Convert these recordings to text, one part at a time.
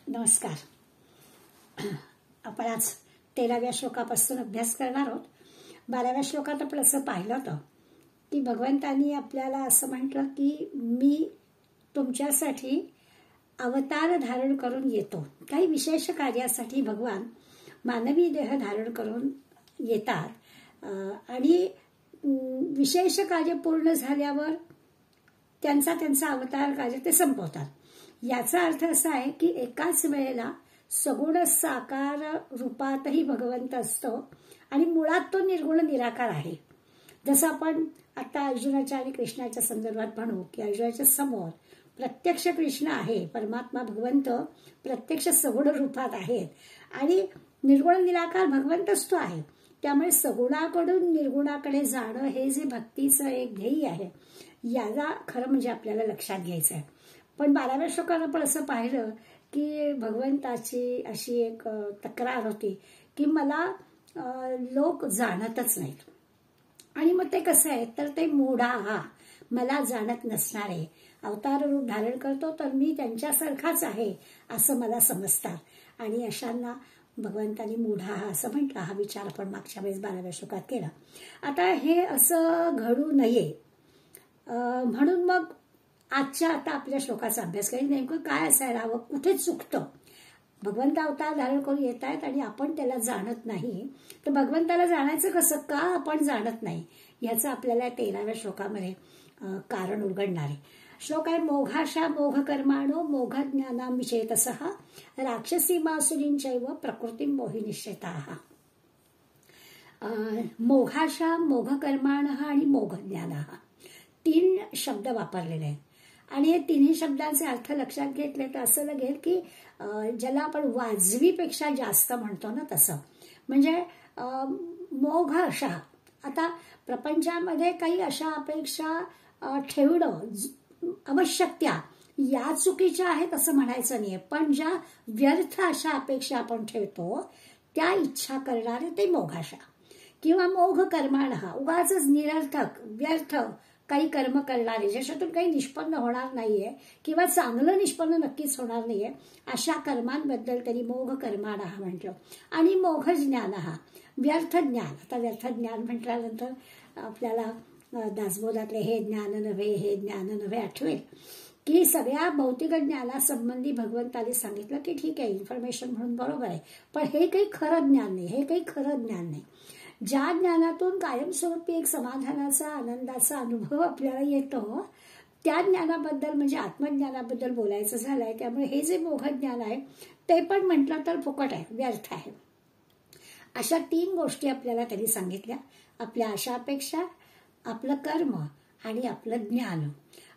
नमस्कार. आपण आज 13व्या श्लोकापासून अभ्यास करणार आहोत. 12व्या श्लोकात आपण असं पाहिलं होतं की भगवंतांनी आपल्याला असं म्हटलं की मी तुमच्यासाठी अवतार धारण करून येतो. काही विशेष कार्यासाठी भगवान मानवी देह धारण करून येतात आणि विशेष कार्य पूर्ण झाल्यावर त्यांचा अवतार कार्य ते संपवतात. याचा अर्थ असा आहे की एकाच वेळेला सगुण साकार रूपातही भगवंत असतो आणि मुळात तो निर्गुण निराकार आहे. जसं आपण आता अर्जुनाच्या आणि कृष्णाच्या संदर्भात म्हणू की अर्जुनाच्या समोर प्रत्यक्ष कृष्ण आहे, परमात्मा भगवंत प्रत्यक्ष सगुण रूपात आहेत आणि निर्गुण निराकार भगवंतच तो आहे. त्यामुळे सगुणाकडून निर्गुणाकडे जाणं हे जे भक्तीचं एक ध्येय आहे, याला खरं म्हणजे आपल्याला लक्षात घ्यायचं आहे. पण 12व्या श्लोकात आपण असं पाहिलं की भगवंताची अशी एक तक्रार होती की मला लोक जाणतच नाहीत. आणि मग ते कसं आहे तर ते मूढा मला जाणत नसणारे, अवतार रूप धारण करतो तर मी त्यांच्यासारखाच आहे असं मला समजतात आणि अशांना भगवंतांनी मूढा असं म्हटलं. हा विचार आपण मागच्या वेळेस 12व्या श्लोकात केला. आता हे असं घडू नये म्हणून मग आजच्या आता आपल्या श्लोकाचा अभ्यास करेल. नेमकं काय असायला हवं, कुठे चुकतं. भगवंत अवतार धारण करून येत आहेत आणि आपण त्याला जाणत नाही, तर भगवंताला जाणायचं कसं, का आपण जाणत नाही, याचं आपल्याला 13व्या श्लोकामध्ये कारण उलगडणार आहे. श्लोक आहे मोघाशा मोघ कर्माणो मोघ ज्ञानां विचेतसः राक्षसी मासुरींचैव प्रकृती मोहि निश्चिताः. मोघाशा मोघ कर्माणः आणि मोघ ज्ञानः 3 शब्द वापरलेले आहेत आणि हे तिन्ही शब्दांचे अर्थ लक्षात घेतले तर असं लागेल की ज्याला आपण वाजवीपेक्षा जास्त म्हणतो ना तसं. म्हणजे मोघ अशा, आता प्रपंचामध्ये काही अशा अपेक्षा ठेवणं आवश्यक त्या या चुकीच्या आहेत असं म्हणायचं नाही, पण ज्या व्यर्थ अशा अपेक्षा आपण ठेवतो त्या इच्छा करणारे ते मोघाशा किंवा मोघ कर्माणः, उगाच निरर्थक व्यर्थ काही कर्म करणारे ज्याच्यातून काही निष्पन्न होणार नाहीये किंवा चांगलं निष्पन्न नक्कीच होणार नाहीये अशा कर्मांबद्दल त्यांनी मोघ कर्माणः म्हटलं. आणि मोघ ज्ञानः व्यर्थ ज्ञान. आता व्यर्थ ज्ञान म्हटल्यानंतर आपल्याला दासबोधातले हे ज्ञान नव्हे आठवेल की सगळ्या भौतिक ज्ञानासंबंधी भगवंताने सांगितलं की ठीक आहे इन्फॉर्मेशन म्हणून बरोबर आहे, पण हे काही खरं ज्ञान नाही, हे काही खरं ज्ञान नाही. ज्या ज्ञानातून कायमस्वरूपी एक समाधानाचा आनंदाचा अनुभव आपल्याला येतो त्या ज्ञानाबद्दल म्हणजे आत्मज्ञानाबद्दल बोलायचं झालंय. त्यामुळे हे जे मोघ ज्ञान आहे ते पण म्हटलं तर फुकट आहे, व्यर्थ आहे. अशा 3 गोष्टी आपल्याला त्यांनी सांगितल्या, आपल्या आशापेक्षा, आपलं कर्म आणि आपलं ज्ञान.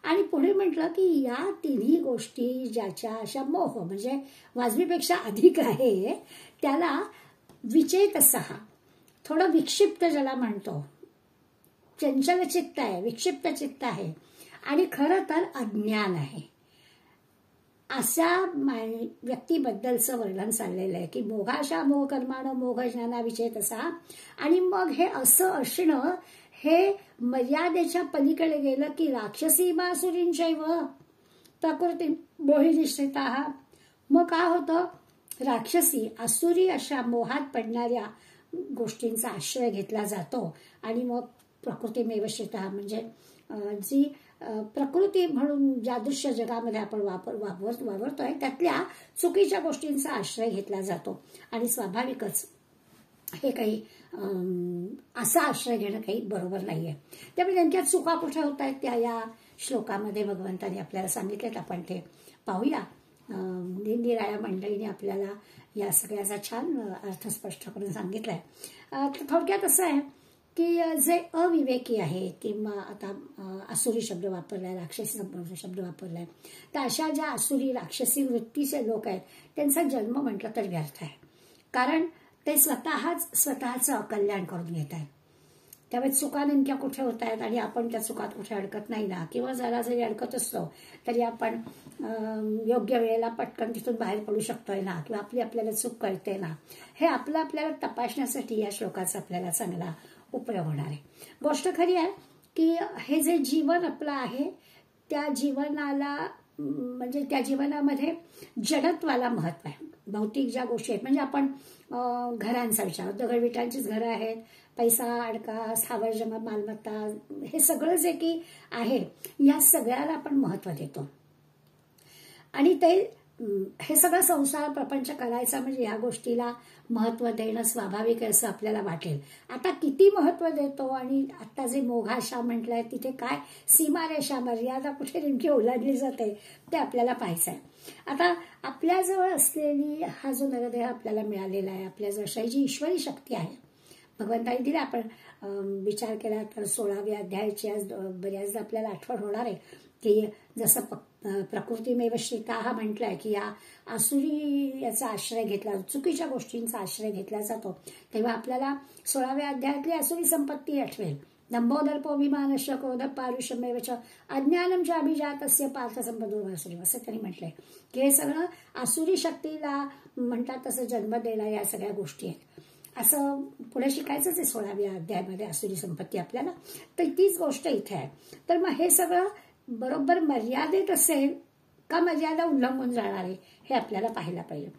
आणि पुढे म्हटलं की या तिन्ही गोष्टी ज्याच्या अशा मोह म्हणजे वाजवीपेक्षा अधिक आहे त्याला विचेतसः, थोडं विक्षिप्त ज्याला म्हणतो, चंचल चित्त आहे, विक्षिप्त चित्त आहे आणि खरं तर अज्ञान आहे अशा व्यक्तीबद्दलचं वर्णन चाललेलं आहे की मोघाशा मोघ कर्माण मोघ ज्ञाना विचेतसः. आणि मग हे असं असणं हे मर्यादेच्या पलीकडे गेलं की राक्षसी मासुरींचैव प्रकृती मोहि निश्चिताः. मग काय होतं, राक्षसी आसुरी अशा मोहात पडणाऱ्या गोष्टींचा आश्रय घेतला जातो आणि मग प्रकृतीमेव श्रितः म्हणजे जी प्रकृती म्हणून ज्या दृश्य जगामध्ये आपण वावरतोय त्यातल्या चुकीच्या गोष्टींचा आश्रय घेतला जातो आणि स्वाभाविकच हे काही असा आश्रय घेणं काही बरोबर नाहीये. त्यामुळे नेमक्या चुका कुठे होत आहेत त्या या श्लोकामध्ये भगवंतांनी आपल्याला सांगितलेत. आपण ते पाहूया. निरनिराळ्या मंडळीने आपल्याला या सगळ्याचा छान अर्थ स्पष्ट करून सांगितलाय. थोडक्यात असं आहे की जे अविवेकी आहे किंवा आता आसुरी शब्द वापरलाय, राक्षसी शब्द वापरलाय, तर अशा ज्या आसुरी राक्षसी वृत्तीचे लोक आहेत त्यांचा जन्म म्हटलं तर व्यर्थ आहे. कारण ते स्वतःचं अकल्याण करून घेत आहेत. त्यामुळे चुका नेमक्या कुठे होत आहेत आणि आपण त्या चुकात कुठे अडकत नाही ना, किंवा जरा जरी अडकत असतो तरी आपण योग्य वेळेला पटकन तिथून बाहेर पडू शकतोय ना, किंवा आपल्याला चूक कळते ना, हे आपल्याला तपासण्यासाठी या श्लोकाचा आपल्याला चांगला उपयोग होणार आहे. गोष्ट खरी आहे की हे जे जीवन आपलं आहे त्या जीवनाला म्हणजे त्या जीवनामध्ये जडत्वाला महत्व आहे. भौतिक ज्या गोष्टी आहेत, म्हणजे आपण घरांचा विचार, दगडविटांचीच घरं आहेत, पैसा, अडका, स्थावर जमा मालमत्ता, हे सगळं जे की आहे, या सगळ्याला आपण महत्व देतो. आणि ते हे सगळं संसार प्रपंच करायचा म्हणजे या गोष्टीला महत्व देणं स्वाभाविक आहे असं आपल्याला वाटेल. आता किती महत्व देतो आणि आता जे मोघाशा म्हटलंय तिथे काय सीमारेषा, मर्यादा कुठे नेमकी ओलांडली जाते ते आपल्याला पाहायचं आहे. आता आपल्याजवळ असलेली हा जो नरदेह आपल्याला मिळालेला आहे, आपल्याजवळ अशी जी ईश्वरी शक्ती आहे भगवंताने दिली. आपण विचार केला तर 16व्या अध्यायाची आज बऱ्याचदा आपल्याला आठवण होणार आहे की जसं प्रकृतीमेव श्रिता हा म्हटलंय की या आसुरी याचा आश्रय घेतला, चुकीच्या गोष्टींचा आश्रय घेतला जातो, तेव्हा आपल्याला 16व्या अध्यायातली आसुरी संपत्ती आठवेल. दंभोदर्पोभिमानश्च क्रोध पारुष्यमेव च अज्ञानम च अभिजातस्य पार्थ संपदोभासुरी, असं त्यांनी म्हटलंय की हे सगळं आसुरी शक्तीला म्हणतात तसं जन्म देणं या सगळ्या गोष्टी आहेत. असं पुढे शिकायचंच आहे 16व्या अध्यायामध्ये आसुरी संपत्ती आपल्याला. तर तीच गोष्ट इथे आहे. तर मग हे सगळं बरोबर मर्यादेत असेल का मर्यादा उल्लंघून जाणार आहे हे आपल्याला पाहायला पाहिजे.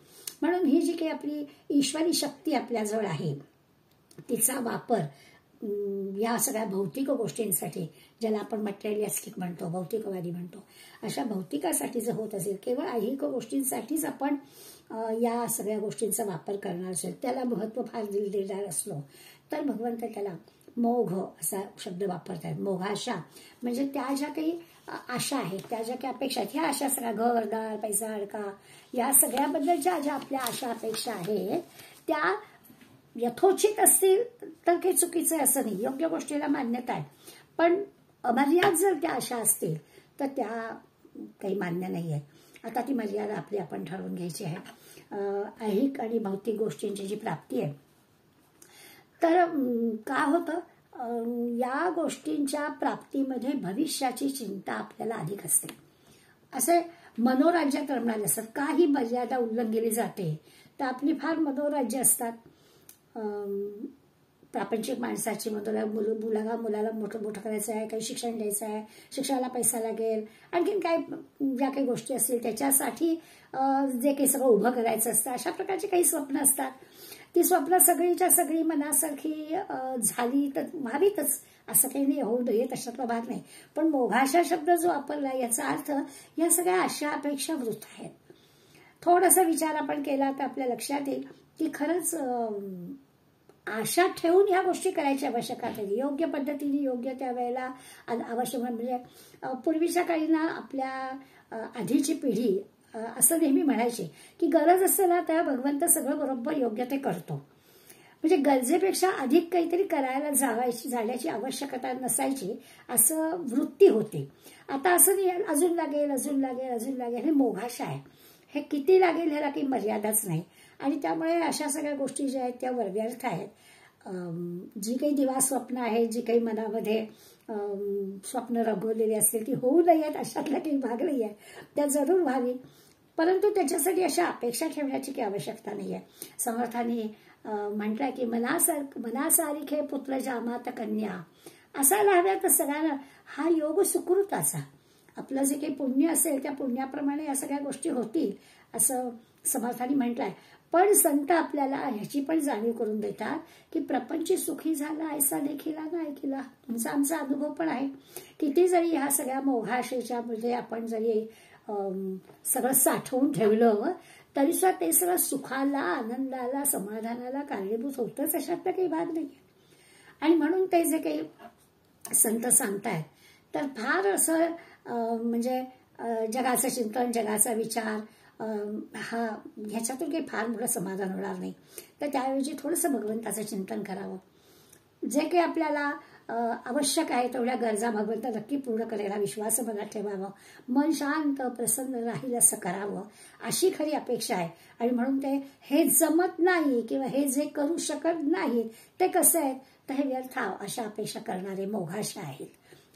म्हणून ही जी काही आपली ईश्वरी शक्ती आपल्याजवळ आहे तिचा वापर या सगळ्या भौतिक गोष्टींसाठी, ज्याला आपण मटेरियलिस्टिक म्हणतो, भौतिकवादी म्हणतो, अशा भौतिकासाठी जर होत असेल, केवळ ऐहिक गोष्टींसाठीच आपण या सगळ्या गोष्टींचा वापर करणार असेल, त्याला महत्व फार देणार असलो तर भगवंत त्याला मोघ असा शब्द वापरतात. मोघाशा म्हणजे त्या ज्या काही आशा आहेत, त्या ज्या काही अपेक्षा आहेत, ह्या आशा सगळ्या घरदार, पैसा, अडका, या सगळ्याबद्दलच्या ज्या आपल्या आशा अपेक्षा आहेत त्या यथोचित असतील तर काही चुकीचं आहे असं नाही, योग्य गोष्टीला मान्यता आहे. पण अमर्याद जर त्या आशा असतील तर त्या काही मान्य नाही आहे. आता ती मर्यादा आपली आपण ठरवून घ्यायची आहे. ऐहिक आणि भौतिक गोष्टींची जी प्राप्ती आहे, तर काय होतं, या गोष्टींच्या प्राप्तीमध्ये भविष्याची चिंता आपल्याला अधिक असते. असे मनोराज्यात रमणारे असतात. काही मर्यादा उल्लंघिली जाते तर आपली फार मनोराज्य असतात. प्रापंचिक माणसाची मुलाला मोठं करायचं आहे, काही शिक्षण द्यायचं आहे, शिक्षणाला पैसा लागेल, आणखीन काही ज्या काही गोष्टी असतील त्याच्यासाठी जे काही सगळं उभं करायचं असतं, अशा प्रकारची काही स्वप्न असतात. ती स्वप्न सगळीच्या सगळी मनासारखी झाली तर व्हावीतच, असं काही नाही, होऊ नये तशातला भाग नाही. पण मोघाशा शब्द जो वापरला याचा अर्थ या सगळ्या आशा अपेक्षा वृथ आहेत. थोडासा विचार आपण केला तर आपल्या लक्षात येईल की खरंच आशा ठेवून ह्या गोष्टी करायची आवश्यकता आहे. योग्य पद्धतीने योग्य त्या वेळेला आवश्यक, म्हणजे पूर्वीच्या काळी ना आपल्या आधीची पिढी असं नेहमी म्हणायची की गरज असेल ना तर भगवंत सगळं बरोबर योग्य ते करतो. म्हणजे गरजेपेक्षा अधिक काहीतरी करायला जाण्याची आवश्यकता नसायची, असं वृत्ती होती. आता असं नाही, अजून लागेल अजून लागेल अजून लागेल, हे मोघाशा आहे. हे किती लागेल ह्याला काही मर्यादाच नाही. आणि त्यामुळे अशा सगळ्या गोष्टी ज्या आहेत त्या व्यर्थ आहेत. जी काही दिवा स्वप्न आहेत, जी काही मनामध्ये स्वप्न रंगवलेली असतील ती होऊ नयेत अशातला काही भाग नाही आहे, त्या जरूर व्हावी. परंतु त्याच्यासाठी अशा अपेक्षा ठेवण्याची काही आवश्यकता नाही आहे. समर्थाने म्हटलंय की मनासारिखे पुत्र जामात कन्या असायला हव्या. तर सगळ्यांना हा योग सुकृताचा, आपलं जे काही पुण्य असेल त्या पुण्याप्रमाणे या सगळ्या गोष्टी होतील असं समर्थाने म्हटलंय. पण संत आपल्याला ह्याची पण जाणीव करून देतात की प्रपंच सुखी झाला ऐसा देखील ना ऐकिला. तुमचा आमचा अनुभव पण आहे. किती जरी ह्या सगळ्या मोघाशेच्या मध्ये आपण जरी सगळं साठवून ठेवलं तरी सुद्धा ते सगळं सुखाला, आनंदाला, समाधानाला कारणीभूत होतच, अशातला काही भाग नाही. आणि म्हणून ते जे काही संत सांगतायत तर फार असं म्हणजे जगाचं चिंतन, जगाचा विचार हा ह्याच्यातून काही फार मोठं समाधान होणार नाही. तर त्याऐवजी थोडंसं भगवंताचं चिंतन करावं. जे काही आपल्याला आवश्यक आहे तेवढ्या गरजा भगवंत नक्की पूर्ण करायला विश्वास मनात ठेवावा. मन शांत प्रसन्न राहील असं करावं, अशी खरी अपेक्षा आहे. आणि म्हणून ते हे जमत नाही किंवा हे जे करू शकत नाही ते कसं आहे तर हे व्यर्थ अशा अपेक्षा करणारे मोघाशा आहेत,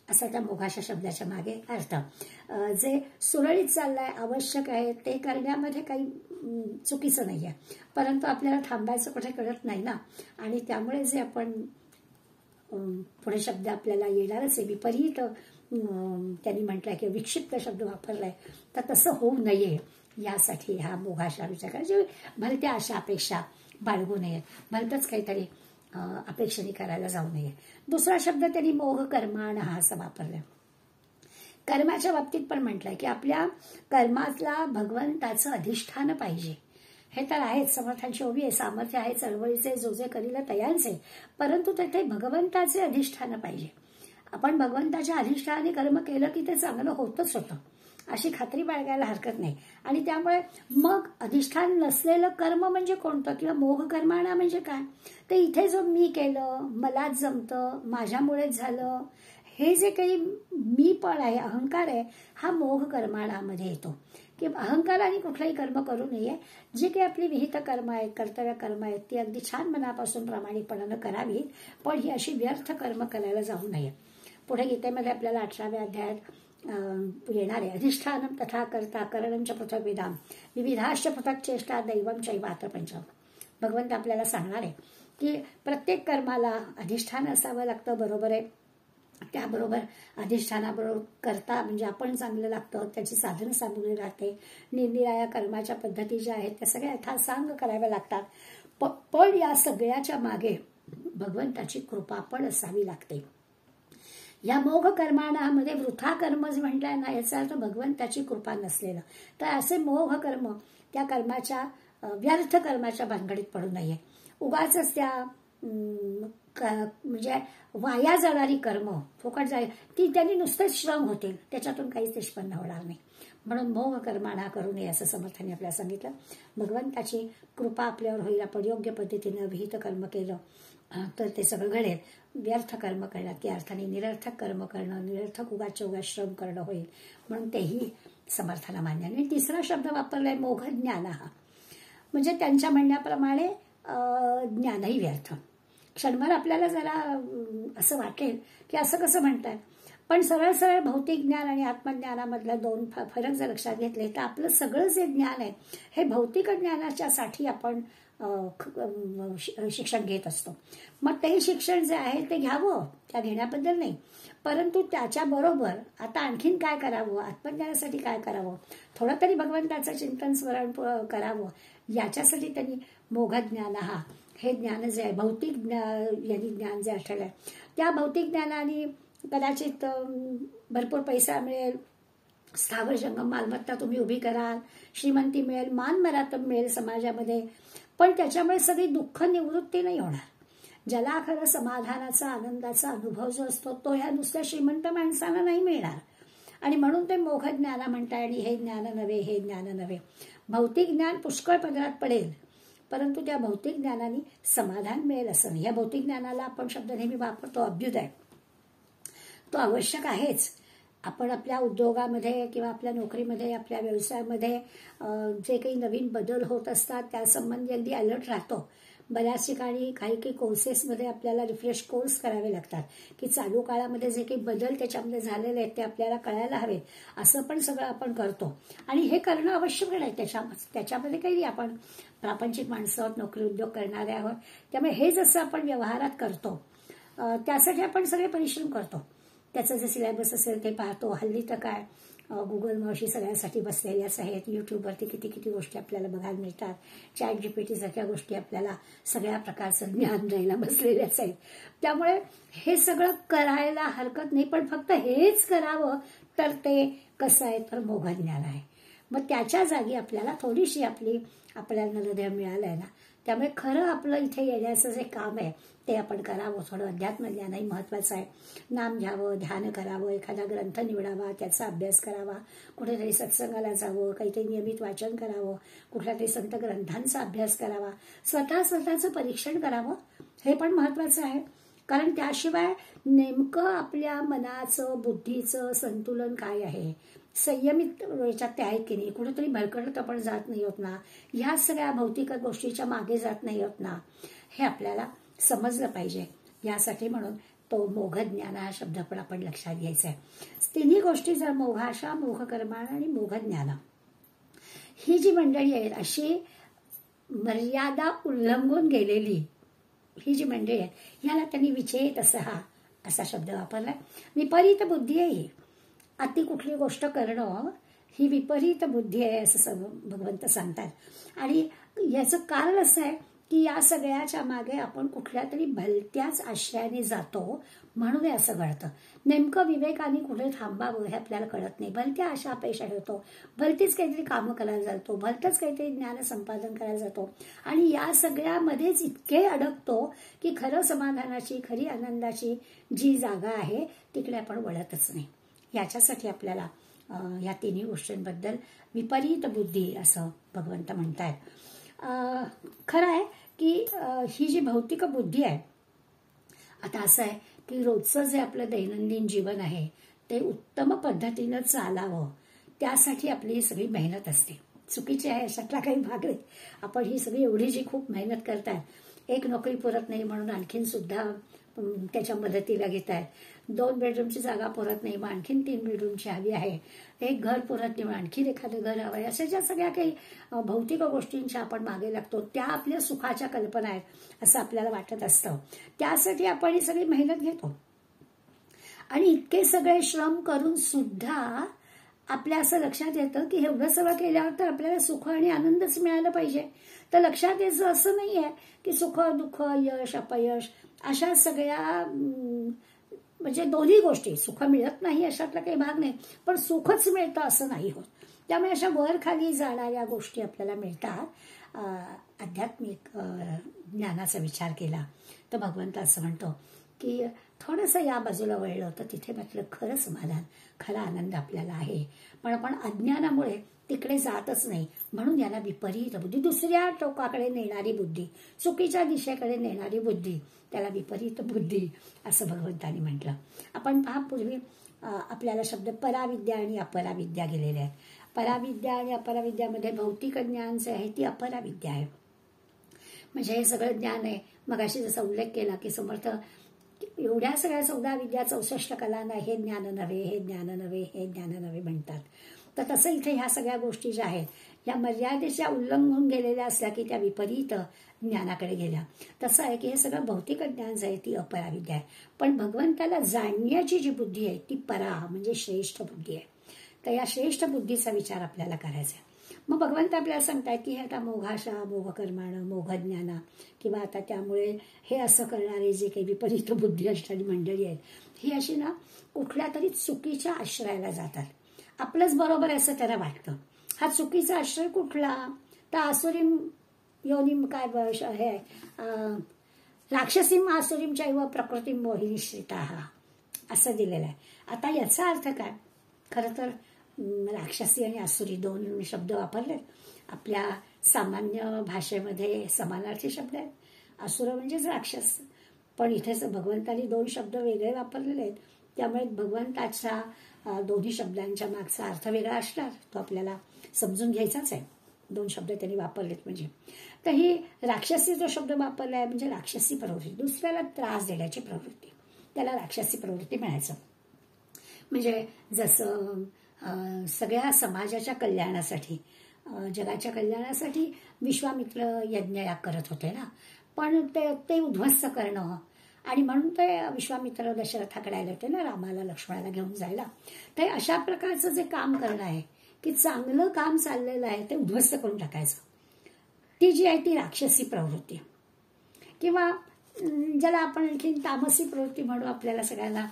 असा त्या मोघाशा शब्दाच्या मागे अर्थ. जे सुरळीत चाललंय, आवश्यक आहे ते करण्यामध्ये काही चुकीचं नाही आहे, परंतु आपल्याला थांबायचं कुठे कळत नाही ना. आणि त्यामुळे जे आपण पुढे शब्द आपल्याला येणारच आहे विपरीत त्यांनी म्हटलंय की विक्षिप्त शब्द वापरलाय, तर तसं होऊ नये यासाठी हा मोघाशा विचार करायचे. भलत्या अशा अपेक्षा बाळगू नये, भलतंच काहीतरी अपेक्षेने करायला जाऊ नये. दुसरा शब्द त्यांनी मोह कर्माण हा असं वापरलाय. कर्माच्या बाबतीत पण म्हटलंय की आपल्या कर्मातला भगवंताचं अधिष्ठान पाहिजे. हे तर आहेच, समर्थांची ओवी आहे, सामर्थ्य आहे, चळवळीचे जो जे करीला तयांचे, परंतु तेथे भगवंताचे अधिष्ठान पाहिजे. आपण भगवंताच्या अधिष्ठानाने कर्म केलं की ते चांगलं होतच होतं, अशी खात्री बाळगायला हरकत नाही. आणि त्यामुळे मग अधिष्ठान नसलेलं कर्म म्हणजे कोणतं, किंवा मोह कर्माणा म्हणजे काय, तर इथे जो मी केलं, मलाच जमतं, माझ्यामुळेच झालं, हे जे काही मी पण आहे, अहंकार आहे, हा मोह कर्माणामध्ये येतो. की अहंकाराने कुठलंही कर्म करू नये. जे काही आपली विहित कर्म आहेत, कर्तव्य कर्म आहेत, ती अगदी छान मनापासून प्रामाणिकपणानं करावी, पण ही अशी व्यर्थ कर्म करायला जाऊ नये. पुढे गीतेमध्ये आपल्याला 18व्या अध्यायात येणार आहे, अधिष्ठानम तथा कर्ता करणंच पृथक विधाम विविधाश्च पृथक चेष्टा दैवम चैवात्र पंचम. भगवंत आपल्याला सांगणार आहे की प्रत्येक कर्माला अधिष्ठान असावं लागतं, बरोबर आहे. त्याबरोबर अधिष्ठानाबरोबर करता म्हणजे आपण चांगलं लागतं, त्याची साधन सामुग्री राहते, निरनिराळ्या कर्माच्या पद्धती ज्या आहेत त्या सगळ्या यथासांग कराव्या लागतात. पण या सगळ्याच्या मागे भगवंताची कृपा पण असावी लागते. या मोघ कर्माणामध्ये वृथा कर्म म्हटलंय ना, याचा अर्थ भगवंताची कृपा नसलेलं. तर असे मोघ कर्म, त्या कर्माच्या व्यर्थ कर्माच्या भानगडीत पडू नये. उगाच त्या म्हणजे वाया जाणारी कर्म फुकट जाईल, ती त्यांनी नुसतेच श्रम होतील, त्याच्यातून काहीच निष्पन्न होणार नाही. म्हणून मोह कर्माणा करू नये असं समर्थांनी आपल्याला सांगितलं. भगवंताची कृपा आपल्यावर होईल, आपण योग्य पद्धतीनं विहित कर्म केलं तर ते सगळं घडेल. व्यर्थ कर्म करणं, त्या अर्थाने निरर्थक कर्म करणं, निरर्थक उगाच श्रम करणं होईल, म्हणून तेही समर्थाला मान्य नाही. तिसरा शब्द वापरलाय मोघ ज्ञान हा, म्हणजे त्यांच्या म्हणण्याप्रमाणे ज्ञानही व्यर्थ. क्षणभर आपल्याला जरा असं वाटेल की असं कसं म्हणतात, पण सरळ सरळ भौतिक ज्ञान आणि आत्मज्ञानामधला दोन फरक जर लक्षात घेतले तर आपलं सगळं जे ज्ञान आहे हे भौतिक ज्ञानाच्यासाठी आपण शिक्षण घेत असतो. मग ते शिक्षण जे आहे ते घ्यावं, त्या घेण्याबद्दल नाही, परंतु त्याच्याबरोबर आता आणखीन काय करावं, आत्मज्ञानासाठी काय करावं, थोडं तरी भगवंताचं चिंतन स्मरण करावं, याच्यासाठी त्यांनी मोघ ज्ञान हा, हे ज्ञान जे आहे भौतिक यांनी ज्ञान जे आठवलं आहे, त्या भौतिक ज्ञानाने कदाचित भरपूर पैसा मिळेल, स्थावर जंगम मालमत्ता तुम्ही उभी कराल, श्रीमंती मिळेल, मान मरातब मिळेल समाजामध्ये, पण त्याच्यामुळे सगळी दुःख निवृत्ती नाही होणार. ज्याला खरं समाधानाचा आनंदाचा अनुभव जो असतो तो ह्या नुसत्या श्रीमंत माणसाला नाही मिळणार. आणि म्हणून ते मोघ ज्ञान म्हणताय. आणि हे ज्ञान नव्हे, हे ज्ञान नव्हे. भौतिक ज्ञान पुष्कळ पदरात पडेल, परंतु त्या भौतिक ज्ञानाने समाधान मिळेल असं नाही. या भौतिक ज्ञानाला आपण शब्द नेहमी वापरतो अभ्युदय, तो आवश्यक आहेच. आपण आपल्या उद्योगामध्ये किंवा आपल्या नोकरीमध्ये, आपल्या व्यवसायामध्ये जे काही नवीन बदल होत असतात त्या संबंधी अगदी अलर्ट राहतो. बऱ्याच ठिकाणी काही कोर्सेसमध्ये आपल्याला रिफ्रेश कोर्स करावे लागतात की चालू काळामध्ये जे काही बदल त्याच्यामध्ये झालेले आहेत ते आपल्याला कळायला हवे, असं पण सगळं आपण करतो. आणि हे करणं आवश्यक नाही. त्याच्यामध्ये काही आपण प्रापंचिक माणसं आहोत, नोकरी उद्योग करणारे आहोत, त्यामुळे हे जसं आपण व्यवहारात करतो त्यासाठी आपण सगळे परिश्रम करतो. त्याचं जे सिलेबस असेल ते पाहतो. हल्ली तर काय गुगल मावशी सगळ्यासाठी बसलेल्याच आहेत. युट्यूबवरती किती गोष्टी आपल्याला बघायला मिळतात. ChatGPT सारख्या गोष्टी आपल्याला सगळ्या प्रकारचं ज्ञान द्यायला बसलेल्याच आहेत. त्यामुळे हे सगळं करायला हरकत नाही, पण फक्त हेच करावं तर ते कसं आहे तर मोघ ज्ञान आहे. मग त्याच्या जागी आपल्याला थोडीशी आपल्याला नलदेह मिळालं आहे ना, त्यामुळे खरं आपलं इथे येण्याचं जे काम आहे ते आपण करावं. थोडं अध्यात्म ज्ञानही महत्वाचं आहे. नाम घ्यावं, ध्यान करावं, एखादा ग्रंथ निवडावा, त्याचा अभ्यास करावा, कुठेतरी सत्संगाला जावं, काहीतरी नियमित वाचन करावं, कुठल्या तरी संत ग्रंथांचा अभ्यास करावा, स्वतःचं परीक्षण करावं, हे पण महत्वाचं आहे. कारण त्याशिवाय नेमकं आपल्या मनाचं बुद्धीचं संतुलन काय आहे, संयमित याच्यात ते आहे की नाही, कुठेतरी भरकटत आपण जात नाही होत ना, ह्या सगळ्या भौतिक गोष्टीच्या मागे जात नाही होत ना, हे आपल्याला समजलं पाहिजे. यासाठी म्हणून तो मोघ ज्ञान हा शब्द पण आपण लक्षात घ्यायचा आहे. तिन्ही गोष्टी जर मोघाशा, मोघ कर्माण आणि मोघ ज्ञान, ही जी मंडळी आहेत अशी मर्यादा उल्लंघून गेलेली ही जी मंडळी आहे, ह्याला त्यांनी विचेत असा शब्द वापरलाय. विपरीत बुद्धी आहे अति कुठली गोष्ट करणं ही विपरीत बुद्धी आहे असं भगवंत सांगतात. आणि याचं कारण असं आहे की या सगळ्याच्या मागे आपण कुठल्या तरी भलत्याच आश्रयाने जातो म्हणून हे असं घडतं. नेमकं विवेकाने कुठे थांबावं हे आपल्याला कळत नाही. भलत्या आशा अपेक्षा ठेवतो, भलतीच काहीतरी कामं करायला जातो, भलतंच काहीतरी ज्ञान संपादन करायला जातो आणि या सगळ्यामध्येच इतके अडकतो की खरं समाधानाची, खरी आनंदाची जी जागा आहे तिकडे आपण वळतच नाही. याच्यासाठी आपल्याला या तिन्ही गोष्टींबद्दल विपरीत बुद्धी असं भगवंत म्हणतायत. खरं आहे की ही जी भौतिक बुद्धी आहे, आता असं आहे की रोजचं जे आपलं दैनंदिन जीवन आहे ते उत्तम पद्धतीनं चालावं त्यासाठी आपली ही सगळी मेहनत असते. चुकीची आहे अशातला काही भाग नाही. आपण ही सगळी एवढी जी खूप मेहनत करताय, एक नोकरी पुरत नाही म्हणून आणखीन सुद्धा त्याच्या मदतीला घेत आहेत. 2 बेडरूमची जागा पुरत नाही मग आणखीन 3 बेडरूमची हवी आहे. एक घर पुरत नाही मग आणखीन एखादं घर हवं आहे. अशा ज्या सगळ्या काही भौतिक गोष्टींच्या आपण मागे लागतो त्या आपल्या सुखाच्या कल्पना आहेत असं आपल्याला वाटत असतं. त्यासाठी आपण ही सगळी मेहनत घेतो आणि इतके सगळे श्रम करून सुद्धा आपल्या असं लक्षात येतं की एवढं सगळं केल्यावर तर आपल्याला सुख आणि आनंदच मिळालं पाहिजे. तर लक्षात यायचं असं नाहीये की सुख दुःख यश अपयश अशा सगळ्या म्हणजे दोन्ही गोष्टी, सुख मिळत नाही अशातला काही भाग नाही पण सुखच मिळतं असं नाही होत. त्यामुळे अशा वर खाली जाणाऱ्या गोष्टी आपल्याला मिळतात. आध्यात्मिक ज्ञानाचा विचार केला तर भगवंत असं म्हणतो की थोडंसं या बाजूला वळलं तर तिथे मात्र खरं समाधान, खरा आनंद आपल्याला आहे. पण आपण अज्ञानामुळे तिकडे जातच नाही म्हणून याला विपरीत बुद्धी, दुसऱ्या टोकाकडे नेणारी बुद्धी, चुकीच्या दिशेकडे नेणारी बुद्धी, त्याला विपरीत बुद्धी असं भगवंतानी म्हटलं. आपण पहा पूर्वी आपल्याला शब्द पराविद्या आणि अपराविद्या गेलेले आहेत. पराविद्या आणि अपराविद्यामध्ये भौतिक ज्ञान जे आहे ती अपराविद्या आहे. म्हणजे हे सगळं ज्ञान आहे. मगाशी जसा उल्लेख केला की समर्थ एवढ्या सगळ्या 14 विद्या 64 कलांना हे ज्ञान नव्हे, हे ज्ञान नव्हे, हे ज्ञान नव्हे म्हणतात. तर तसं इथे ह्या सगळ्या गोष्टी ज्या आहेत या मर्यादेच्या उल्लंघन गेलेल्या असल्या की त्या विपरीत ज्ञानाकडे गेल्या. तसं आहे की हे सगळं भौतिक ज्ञान जे आहे ती अपराविद्या आहे. पण भगवंताला जाणण्याची जी बुद्धी आहे ती परा म्हणजे श्रेष्ठ बुद्धी आहे. तर या श्रेष्ठ बुद्धीचा विचार आपल्याला करायचा आहे. मग भगवंत आपल्याला सांगतायत की हे आता मोघाशा, मोघकर्माण, मोघज्ञाना किंवा आता त्यामुळे हे असं करणारे जे काही विपरीत बुद्धी असणारी मंडळी आहेत ही अशी ना कुठल्या तरी चुकीच्या आश्रयाला जातात. आपलंच बरोबर असं त्यांना वाटतं. हा चुकीचा आश्रय कुठला तर आसुरीम योनिम काय हे राक्षसीम आसुरीम चैव प्रकृतीम मोहिनीश्रिता असं दिलेलं आहे. आता याचा अर्थ काय, खरं तर राक्षसी आणि आसुरी 2 शब्द वापरले आपल्या सामान्य भाषेमध्ये समानार्थी शब्द आहेत. असुर म्हणजेच राक्षस, पण इथेच भगवंतानी 2 शब्द वेगळे वापरलेले आहेत. त्यामुळे भगवंताच्या दोन्ही शब्दांच्या मागचा अर्थ वेगळा असणार तो आपल्याला समजून घ्यायचाच आहे. 2 शब्द त्यांनी वापरलेत म्हणजे. तर ही राक्षसी जो शब्द वापरला आहे म्हणजे राक्षसी प्रवृत्ती, दुसऱ्याला त्रास देण्याची प्रवृत्ती, त्याला राक्षसी प्रवृत्ती म्हणायचं. म्हणजे जसं सगळ्या समाजाच्या कल्याणासाठी, जगाच्या कल्याणासाठी विश्वामित्र यज्ञयाग करत होते ना, पण ते उद्ध्वस्त करणं आणि म्हणून ते विश्वामित्र दशरथाकडे आले होते ना रामाला लक्ष्मणाला घेऊन जायला. तर अशा प्रकारचं जे काम करणं आहे की चांगलं काम चाललेलं आहे ते उद्ध्वस्त करून टाकायचं, ती जी आहे ती राक्षसी प्रवृत्ती. किंवा ज्याला आपण आणखी तामसी प्रवृत्ती म्हणू, आपल्याला सगळ्यांना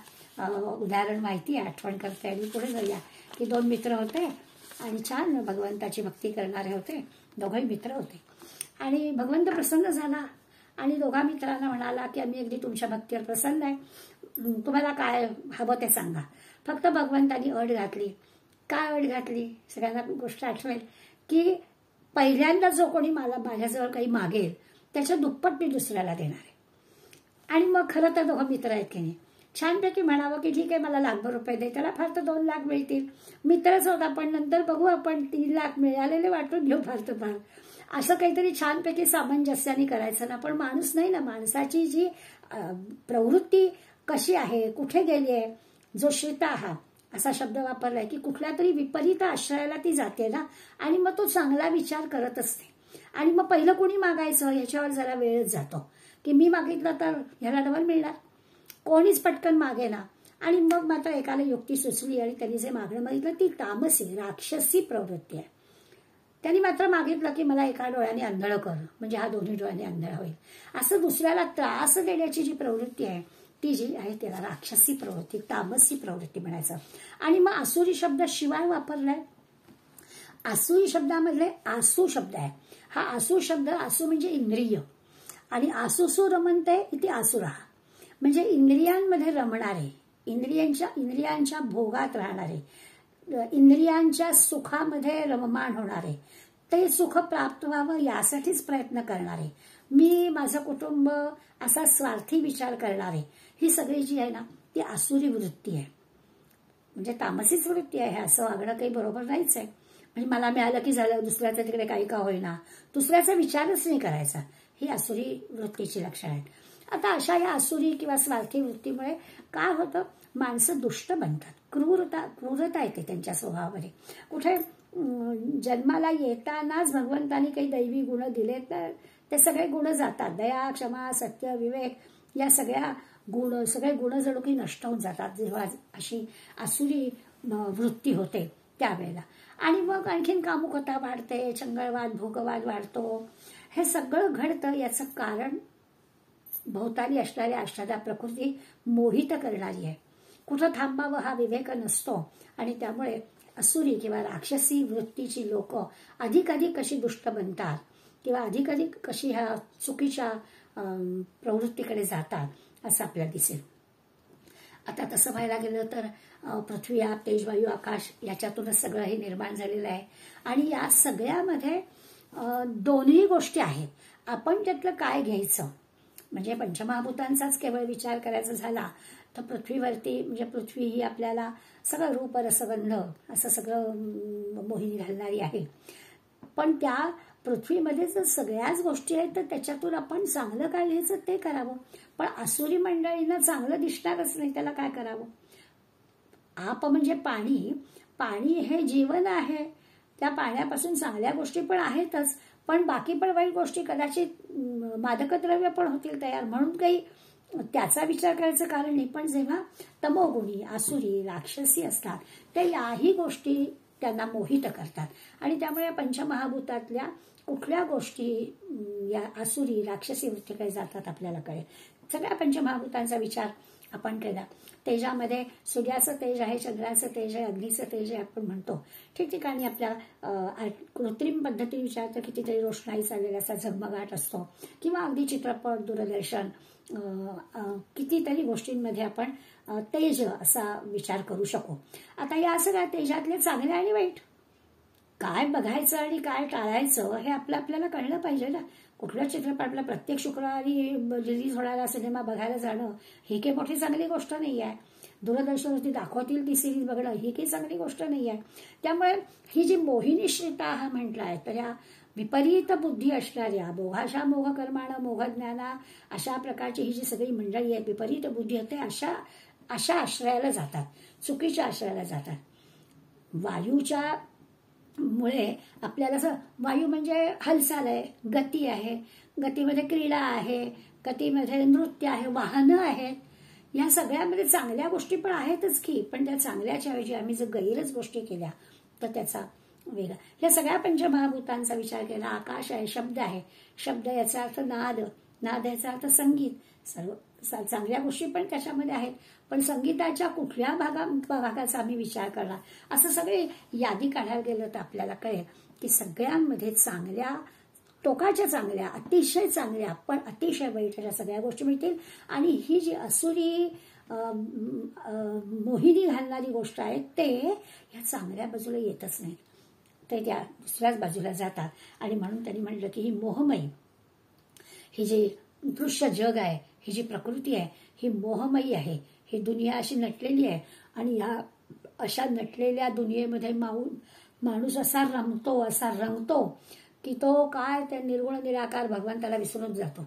उदाहरण माहिती आहे, आठवण करता येईल. पुढे जाऊया की 2 मित्र होते आणि छान भगवंताची भक्ती करणारे होते. दोघंही मित्र होते आणि भगवंत प्रसन्न झाला आणि दोघा मित्रांना म्हणाला की आम्ही अगदी तुमच्या भक्तीवर प्रसन्न आहे, तुम्हाला काय हवं ते सांगा. फक्त भगवंतानी अट घातली. काय अट घातली, सगळ्यांना गोष्ट आठवेल की पहिल्यांदा जो कोणी मला माझ्याजवळ काही मागेल त्याच्या दुप्पट मी दुसऱ्याला देणार आहे. आणि मग खरं तर दोघं मित्र आहेत की नाही, छानपैकी म्हणावं की ठीक आहे मला लाखभर रुपये दे, त्याला फार तर 2 लाख मिळतील, मित्रच होता पण नंतर बघू आपण 3 लाख मिळालेले वाटून घेऊ फार तर फार, असं काहीतरी छानपैकी सामंजस्याने करायचं ना. पण माणूस नाही ना, माणसाची जी प्रवृत्ती कशी आहे, कुठे गेली आहे, जो श्रिता हा असा शब्द वापरलाय की कुठल्या तरी विपरीत आश्रयाला ती जाते ना आणि मग तो चांगला विचार करत असते. आणि मग पहिलं कोणी मागायचं याच्यावर जरा वेळच जातो की मी मागितलं तर ह्याला डबल मिळणार, कोणीच पटकन मागे ना. आणि मग मात्र एकाला युक्ती सुचली आणि त्यांनी जे मागणं मागितलं ती तामसी राक्षसी प्रवृत्ती आहे. त्यांनी मात्र मागितलं की मला एका डोळ्याने आंधळं कर, म्हणजे हा दोन्ही डोळ्याने आंधळा होईल. असं दुसऱ्याला त्रास देण्याची जी प्रवृत्ती आहे ती जी आहे त्याला राक्षसी प्रवृत्ती, तामसी प्रवृत्ती म्हणायचं. आणि मग आसुरी शब्द शिवाय वापरलाय. आसुरी शब्दामधले आसू शब्द आहे. हा आसू शब्द, आसू म्हणजे इंद्रिय, आणि आसुसू रमणते इथे आसुरा, म्हणजे इंद्रियांमध्ये रमणारे, इंद्रियांच्या भोगात राहणारे, इंद्रियांच्या सुखामध्ये रममाण होणारे, ते सुख प्राप्त व्हावं यासाठीच प्रयत्न करणारे, मी माझं कुटुंब असा स्वार्थी विचार करणारे, ही सगळी जी आहे ना ती आसुरी वृत्ती आहे. म्हणजे तामसीच वृत्ती आहे. असं वागणं काही बरोबर नाहीच आहे. म्हणजे मला मिळालं की झालं, दुसऱ्याचं तिकडे काही का होईना, दुसऱ्याचा विचारच नाही करायचा, ही आसुरी वृत्तीची लक्षणं आहेत. आता अशा या आसुरी किंवा स्वार्थी वृत्तीमुळे काय होतं, माणसं दुष्ट बनतात, क्रूरता येते त्यांच्या स्वभावामध्ये. कुठे जन्माला येतानाच भगवंतानी काही दैवी गुण दिले तर ते सगळे गुण जातात. दया, क्षमा, सत्य, विवेक या सगळे गुण जणू काही नष्ट होऊन जातात जेव्हा अशी आसुरी वृत्ती होते त्यावेळेला. आणि मग आणखीन कामुकता वाढते, चंगळवाद, भोगवाद वाढतो. हे सगळं घडतं याचं कारण भोवताली असणारी अष्टाध्या प्रकृती मोहित करणारी आहे. कुठं थांबावं हा विवेक नसतो आणि त्यामुळे असुरी किंवा राक्षसी वृत्तीची लोक अधिकाधिक कशी दुष्ट बनतात किंवा अधिकाधिक कशी ह्या चुकीच्या प्रवृत्तीकडे जातात असं आपल्याला दिसेल. आता तसं व्हायला गेलं तर पृथ्वी, आप, तेज, वायू, आकाश याच्यातूनच सगळं हे निर्माण झालेलं आहे. आणि या सगळ्यामध्ये दोन्ही गोष्टी आहेत. आपण त्यातलं काय घ्यायचं, म्हणजे पंचमहाभूतांचाच केवळ विचार करायचा झाला तर पृथ्वीवरती, म्हणजे पृथ्वी ही आपल्याला सगळं रूप, रसगंध असं सगळं मोहिनी घालणारी आहे. पण त्या पृथ्वीमध्ये जर सगळ्याच गोष्टी आहेत तर त्याच्यातून आपण चांगलं काय घ्यायचं ते करावं. पण आसुरी मंडळींना चांगलं दिसणारच नाही, त्याला काय करावं. आप म्हणजे पाणी, पाणी हे जीवन आहे. त्या पाण्यापासून चांगल्या गोष्टी पण आहेतच, पण बाकी पण वाईट गोष्टी, कदाचित मादक द्रव्य पण होतील तयार, म्हणून काही त्याचा विचार करायचं कारण नाही. पण जेव्हा तमोगुणी, आसुरी, राक्षसी असतात ते याही गोष्टी त्यांना मोहित करतात आणि त्यामुळे पंचमहाभूतातल्या कुठल्या गोष्टी या आसुरी राक्षसी वृत्तीकडे जातात आपल्याला कळेल. सगळ्या पंचमहाभूतांचा विचार आपण केला. तेजामध्ये सूर्याचं तेज आहे, चंद्राचं तेज आहे, अग्नीचं तेज आहे आपण म्हणतो. ठिकठिकाणी आपल्या कृत्रिम पद्धतीने विचार तर कितीतरी रोषणाई चाललेला असा झगमगाट असतो किंवा अगदी चित्रपट, दूरदर्शन, कितीतरी गोष्टींमध्ये आपण तेज असा विचार करू शकू. आता या सगळ्या तेजातले चांगले आणि वाईट काय बघायचं आणि काय टाळायचं हे आपल्याला कळलं पाहिजे ना. कुठला चित्रपट आपला प्रत्येक शुक्रवारी रिलीज होणारा सिनेमा बघायला जाणं ही काही मोठी चांगली गोष्ट नाही आहे. दूरदर्शनवरती दाखवतील ती सिरीज बघणं ही काही चांगली गोष्ट नाही आहे. त्यामुळे ही जी मोहिनी श्रिता हा म्हटलाय तर या विपरीत बुद्धी असणाऱ्या मोघाशा मोघ कर्माणं मोघ ज्ञाना अशा प्रकारची ही जी सगळी मंडळी आहेत, विपरीत बुद्धी होते अशा आश्रयाला जातात, चुकीच्या आश्रयाला जातात. वायूच्या मुळे आपल्याला असं, वायू म्हणजे हालचाल आहे, गती आहे, गतीमध्ये क्रीडा आहे, गतीमध्ये नृत्य आहे, वाहनं आहेत. या सगळ्यामध्ये चांगल्या गोष्टी पण आहेतच की, पण त्या चांगल्याच्या ऐवजी आम्ही जर गैरच गोष्टी केल्या तर त्याचा वेगळा. या सगळ्या पंचमहाभूतांचा विचार केला. आकाश आहे, शब्द आहे, शब्द याचा अर्थ नाद, नाद याचा अर्थ संगीत. सर्व चांगल्या गोष्टी पण त्याच्यामध्ये आहेत, पण संगीताच्या कुठल्या भागाचा आम्ही विचार करणार असं सगळे यादी काढायला गेलं तर आपल्याला कळेल की सगळ्यांमध्ये चांगल्या, टोकाच्या चांगल्या, अतिशय चांगल्या पण अतिशय वाईट अशा सगळ्या गोष्टी मिळतील. आणि ही जी असुरी मोहिनी घालणारी गोष्ट आहे ते या चांगल्या बाजूला येतच नाही, ते त्या दुसऱ्याच बाजूला जातात. आणि म्हणून त्यांनी म्हटलं की ही मोहमयी, ही जी दृश्य जग आहे, ही जी प्रकृती आहे ही मोहमयी आहे. ही दुनिया अशी नटलेली आहे आणि या अशा नटलेल्या दुनियेमध्ये माणूस असा रमतो, असा रंगतो की तो काय त्या निर्गुण निराकार भगवंताला विसरून जातो.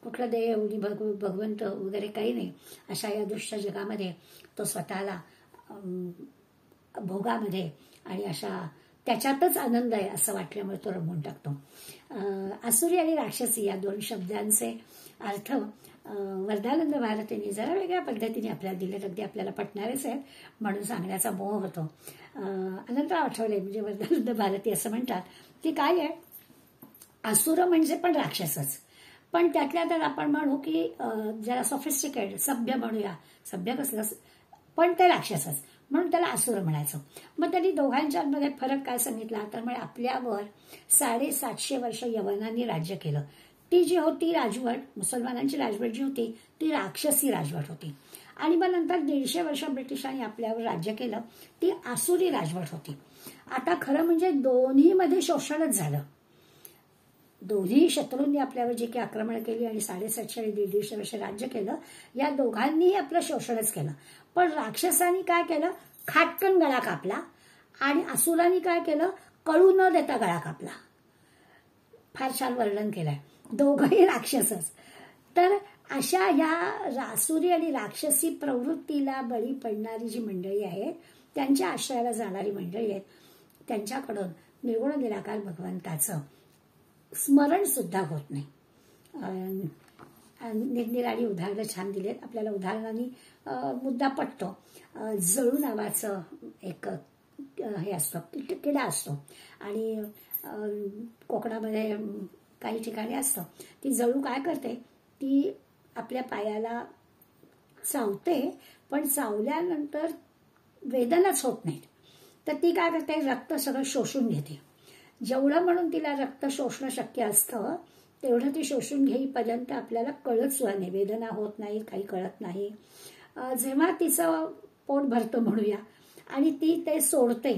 कुठलं देव, भगवंत वगैरे काही नाही. अशा या दृश्य जगामध्ये तो स्वतःला भोगामध्ये आणि अशा त्याच्यातच आनंद आहे असं वाटल्यामुळे तो रमवून टाकतो. आसुरी आणि राक्षसी या दोन शब्दांचे अर्थ वर्धानंद भारतींनी जरा वेगळ्या पद्धतीने आपल्याला दिलेत, अगदी आपल्याला पटणारेच आहेत म्हणून सांगण्याचा मोह होतो. अनंतराव आठवले म्हणजे वर्धानंद भारती असं म्हणतात की काय आहे, असुर म्हणजे पण राक्षसच, पण त्यातल्या त्यात आपण म्हणू की जरा सोफिस्टिकेटेड सभ्य म्हणूया, सभ्य कसलं पण ते राक्षसच म्हणून त्याला असुर म्हणायचं. मग त्यांनी दोघांच्यामध्ये फरक काय सांगितला तर म्हणजे आपल्यावर 750 वर्ष यवनांनी राज्य केलं. ती जी होती राजवट, मुसलमानांची राजवट जी होती ती राक्षसी राजवट होती. आणि मग नंतर 150 वर्ष ब्रिटिशांनी आपल्यावर राज्य केलं, ती आसुरी राजवट होती. आता खरं म्हणजे दोन्हीमध्ये शोषणच झालं. दोन्ही शत्रूंनी आपल्यावर जे काही आक्रमण केली आणि 750 आणि 150 वर्ष राज्य केलं, या दोघांनीही आपलं शोषणच केलं. पण राक्षसांनी काय केलं, खाटकन गळा कापला आणि असुरांनी काय केलं, कळू न देता गळा कापला. फार छान वर्णन केलंय. दोघंही राक्षसच. तर अशा ह्या आसुरी आणि राक्षसी प्रवृत्तीला बळी पडणारी जी मंडळी आहेत, त्यांच्या आश्रयाला जाणारी मंडळी आहेत, त्यांच्याकडून निर्गुण निराकार भगवंताचं स्मरण सुद्धा होत नाही. निरनिराळी उदाहरणं छान दिलेत. आपल्याला उदाहरणांनी मुद्दा पटतो. जळू नावाचं एक हे असतं, किडा असतो आणि कोकणामध्ये काही ठिकाणी असतं. ती जळू काय करते, ती आपल्या पायाला चावते, पण चावल्यानंतर वेदनाच होत नाहीत. तर ती काय करते, रक्त सगळं शोषून घेते. जेवढं म्हणून तिला रक्त शोषणं शक्य असतं तेवढं ती शोषून घेईपर्यंत आपल्याला कळत सुद्धा नाही, वेदना होत नाही, काही कळत नाही. जेव्हा तिचं पोट भरतं म्हणूया आणि ती ते सोडते,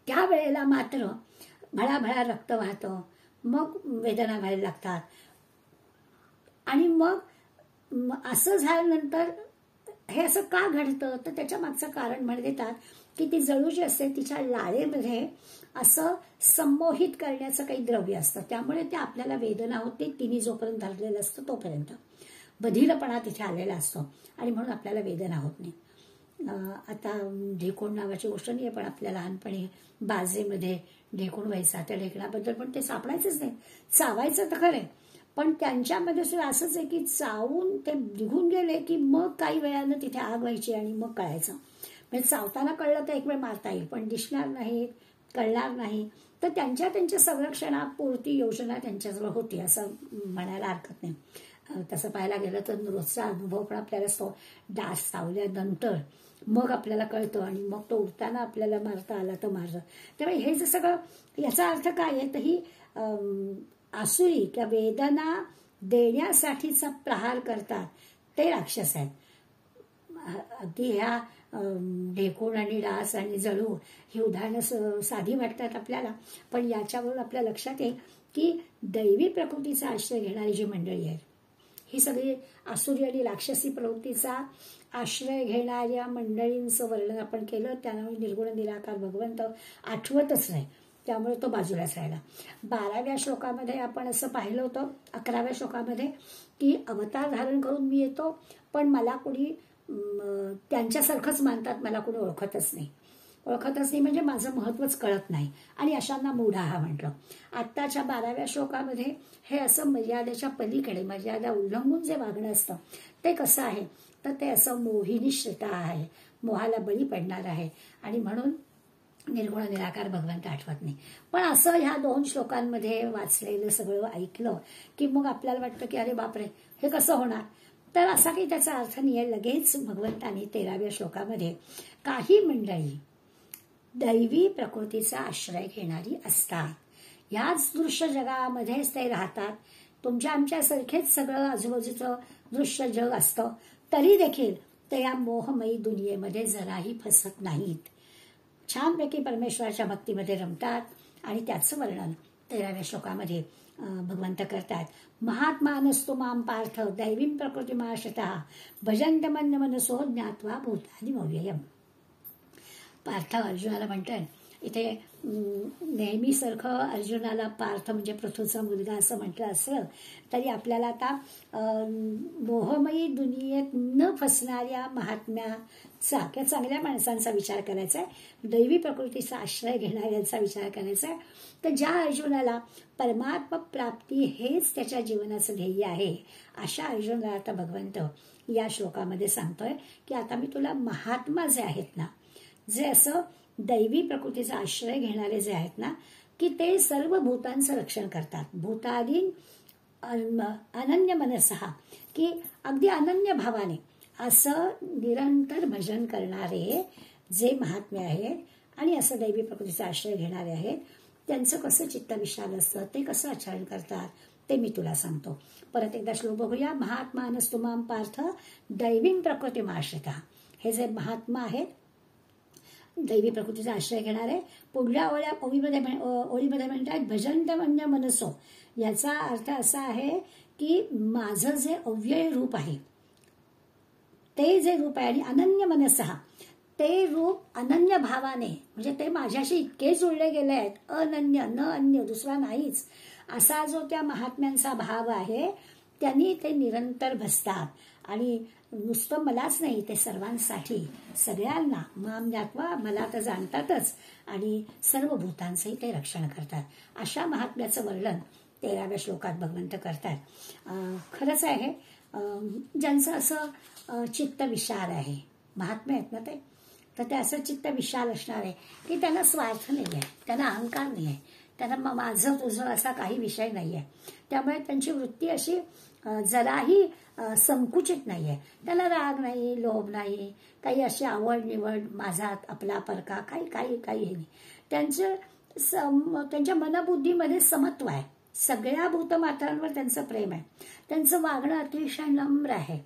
त्यावेळेला मात्र भळाभळा रक्त वाहतं, मग वेदना व्हायला लागतात. आणि मग असं झाल्यानंतर हे असं का घडतं तर त्याच्या मागचं कारण म्हण देतात की ती जळू जी असते तिच्या लाळेमध्ये असं संमोहित करण्याचं काही द्रव्य असतं, त्यामुळे ते आपल्याला वेदना होते. तिने जोपर्यंत धरलेलं असतं तोपर्यंत बधिरपणा तिथे आलेला असतो आणि म्हणून आपल्याला वेदना होत नाही. आता ढेकोण नावाची गोष्ट नाही आहे, पण आपल्या लहानपणी बाजेमध्ये ढेकोण व्हायचा, त्या ढेकणाबद्दल पण ते सापडायचंच नाही. चावायचं तर खरंय, पण त्यांच्यामध्ये सुद्धा असंच आहे की चावून ते निघून गेले की मग काही वेळानं तिथे आग व्हायची आणि मग कळायचं. म्हणजे चावताना कळलं तर एक वेळ मारता येईल, पण दिसणार नाही, कळणार नाही. तर त्यांच्या संरक्षणापुरती योजना त्यांच्याजवळ होती असं म्हणायला हरकत नाही. तसं पाहायला गेलं तर रोजचा अनुभव पण आपल्याला असतो. डास चावल्यानंतर मग आपल्याला कळतं आणि मग तो उडताना आपल्याला मारता आला तर मारलं. त्यामुळे हे जे सगळं, याचा अर्थ काय आहे तर ही आसुरी किंवा वेदना देण्यासाठीचा प्रहार करतात ते राक्षस आहेत. अगदी ह्या ढेकूण आणि डास आणि जळू ही उदाहरणं साधी वाटतात आपल्याला, पण याच्यावरून आपल्या लक्षात येईल की दैवी प्रकृतीचा आश्रय घेणारी जी मंडळी आहे, ही सगळी आसुरी आणि राक्षसी प्रवृत्तीचा आश्रय घेणाऱ्या मंडळींचं वर्णन आपण केलं. त्यामुळे निर्गुण निराकार भगवंत आठवतच नाही, त्यामुळे तो बाजूलाच राहिला. 12व्या श्लोकामध्ये आपण असं पाहिलं होतं, 11व्या श्लोकामध्ये, की अवतार धारण करून मी येतो, पण मला कोणी त्यांच्यासारखंच मानतात, मला कोणी ओळखतच नाही म्हणजे माझं महत्वच कळत नाही आणि अशांना मूढा हा म्हटलं. आत्ताच्या 12व्या श्लोकामध्ये हे असं मर्यादेच्या पलीकडे, मर्यादा उल्लंघून जे वागणं असतं ते कसं आहे तर ते असं मोहिनी श्रिता आहे, मोहाला बळी पडणार आहे आणि म्हणून निर्गुण निराकार भगवंत आठवत नाही. पण असं ह्या 2 श्लोकांमध्ये वाचलेलं सगळं ऐकलं की मग आपल्याला वाटतं की अरे बापरे, हे कसं होणार. तर असा काही त्याचा अर्थ नाही. लगेच भगवंतांनी 13व्या श्लोकामध्ये काही मंडळी दैवी प्रकृतीचा आश्रय घेणारी असतात, ह्याच दृश्य जगामध्येच ते राहतात. तुमच्या आमच्यासारखेच सगळं आजूबाजूचं दृश्य जग असतं, तरी देखील ते या मोहमयी दुनियेमध्ये जराही फसत नाहीत. छानपैकी परमेश्वराच्या भक्तीमध्ये रमतात आणि त्याचं वर्णन 13व्या श्लोकामध्ये भगवंत करतात. महात्मानस्तु माम पार्थ दैवीं प्रकृतिमाश्रितः भजन्ते मन्य मनसो ज्ञात्वा भूतानि व्ययम्. पार्थ अर्जुनाला म्हणतात, इथे नेहमीसारखं अर्जुनाला पार्थ म्हणजे पृथूचा मुलगा असं म्हटलं असलं तरी आपल्याला आता मोहमयी दुनियेत न फसणाऱ्या महात्म्याचा किंवा चांगल्या माणसांचा विचार करायचा आहे, दैवी प्रकृतीचा आश्रय घेणाऱ्यांचा विचार करायचा आहे. तर ज्या अर्जुनाला परमात्मा प्राप्ती हेच त्याच्या जीवनाचं ध्येय आहे, अशा अर्जुनाला आता भगवंत या श्लोकामध्ये सांगतोय की आता मी तुला महात्मा जे आहेत ना, जे असं दैवी प्रकृतीचा आश्रय घेणारे जे आहेत ना, की ते सर्व भूतांचं रक्षण करतात. भूतादीन अनन्य मनसहा, की अगदी अनन्य भावाने असं निरंतर भजन करणारे जे महात्मे आहेत आणि असं दैवी प्रकृतीचा आश्रय घेणारे आहेत, त्यांचं कसं चित्त विशाल असतं, ते कसं आचरण करतात ते मी तुला सांगतो. परत एकदा श्लोक बघूया. महात्मानस्तुमाम पार्थ दैवीं प्रकृतीमाश्रिता. हे जे महात्मा आहेत, दैवी प्रकृतीचा आश्रय घेणारे, पुढल्या ओळीमध्ये म्हणतात भजंतमन्य मनसो. याचा अर्थ असा आहे की माझं जे अव्यय रूप आहे, ते जे रूप आहे, आणि अनन्य मनसहा, ते रूप अनन्य भावाने, म्हणजे ते माझ्याशी इतके जुळले गेले आहेत, अनन्य, न अन्य, दुसरा नाहीच, असा जो त्या महात्म्यांचा भाव आहे, त्यांनी ते निरंतर भजतात. आणि नुसतं मलाच नाही, ते सर्वांसाठी, सगळ्यांना माम ज्ञात्वा, मला तर जाणतातच, आणि सर्व भूतांचंही ते रक्षण करतात. अशा महात्म्याचं वर्णन 13व्या श्लोकात भगवंत करतात. खरंच आहे, ज्यांचं असं चित्त विशाल आहे, महात्मे आहेत ना ते, तर ते असं चित्त विशाल असणार आहे की त्यांना स्वार्थ नाही आहे, त्यांना अहंकार नाही आहे, त्यांना माझं तुझं असा काही विषय नाही आहे. त्यामुळे त्यांची वृत्ती अशी जराही संकुचित नाही आहे. त्याला राग नाही, लोभ नाही, काही अशी आवड निवड, माझा आपला परका, काही हे नाही. त्यांच्या मनबुद्धीमध्ये समत्व आहे. सगळ्या भूतमात्रांवर त्यांचं प्रेम आहे. त्यांचं वागणं अतिशय नम्र आहे.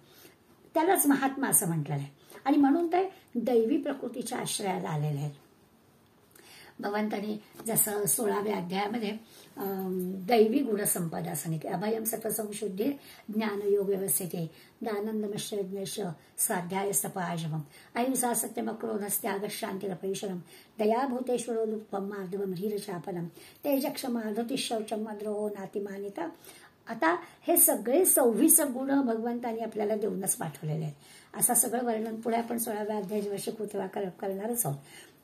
त्यालाच महात्मा असं म्हटलेलं आहे. आणि म्हणून ते दैवी प्रकृतीच्या आश्रयाला आलेले आहेत. भगवंतांनी जसं 16व्या अध्यायामध्ये दैवी गुणसंपदा सांगितली. अभयम सत्वसंशुद्धी ज्ञानयोग व्यवस्थिते दानंदमश्रज्ञश स्वाध्याय सपाजमम अहिंसा सत्यमक्रोधस्त्याग शांतिरपैशरम दयाभूतेश्वरोलुप्पम मार्दवम धीरचापलम तेजक्षमाधुतिशौचम मद्रोहो नातिमानिता. आता हे सगळे 26 गुण भगवंतांनी आपल्याला देऊनच पाठवलेले आहेत. असं सगळं वर्णन पुढे आपण 16व्या अध्यायाच्या शिकवतेला करणारच आहोत.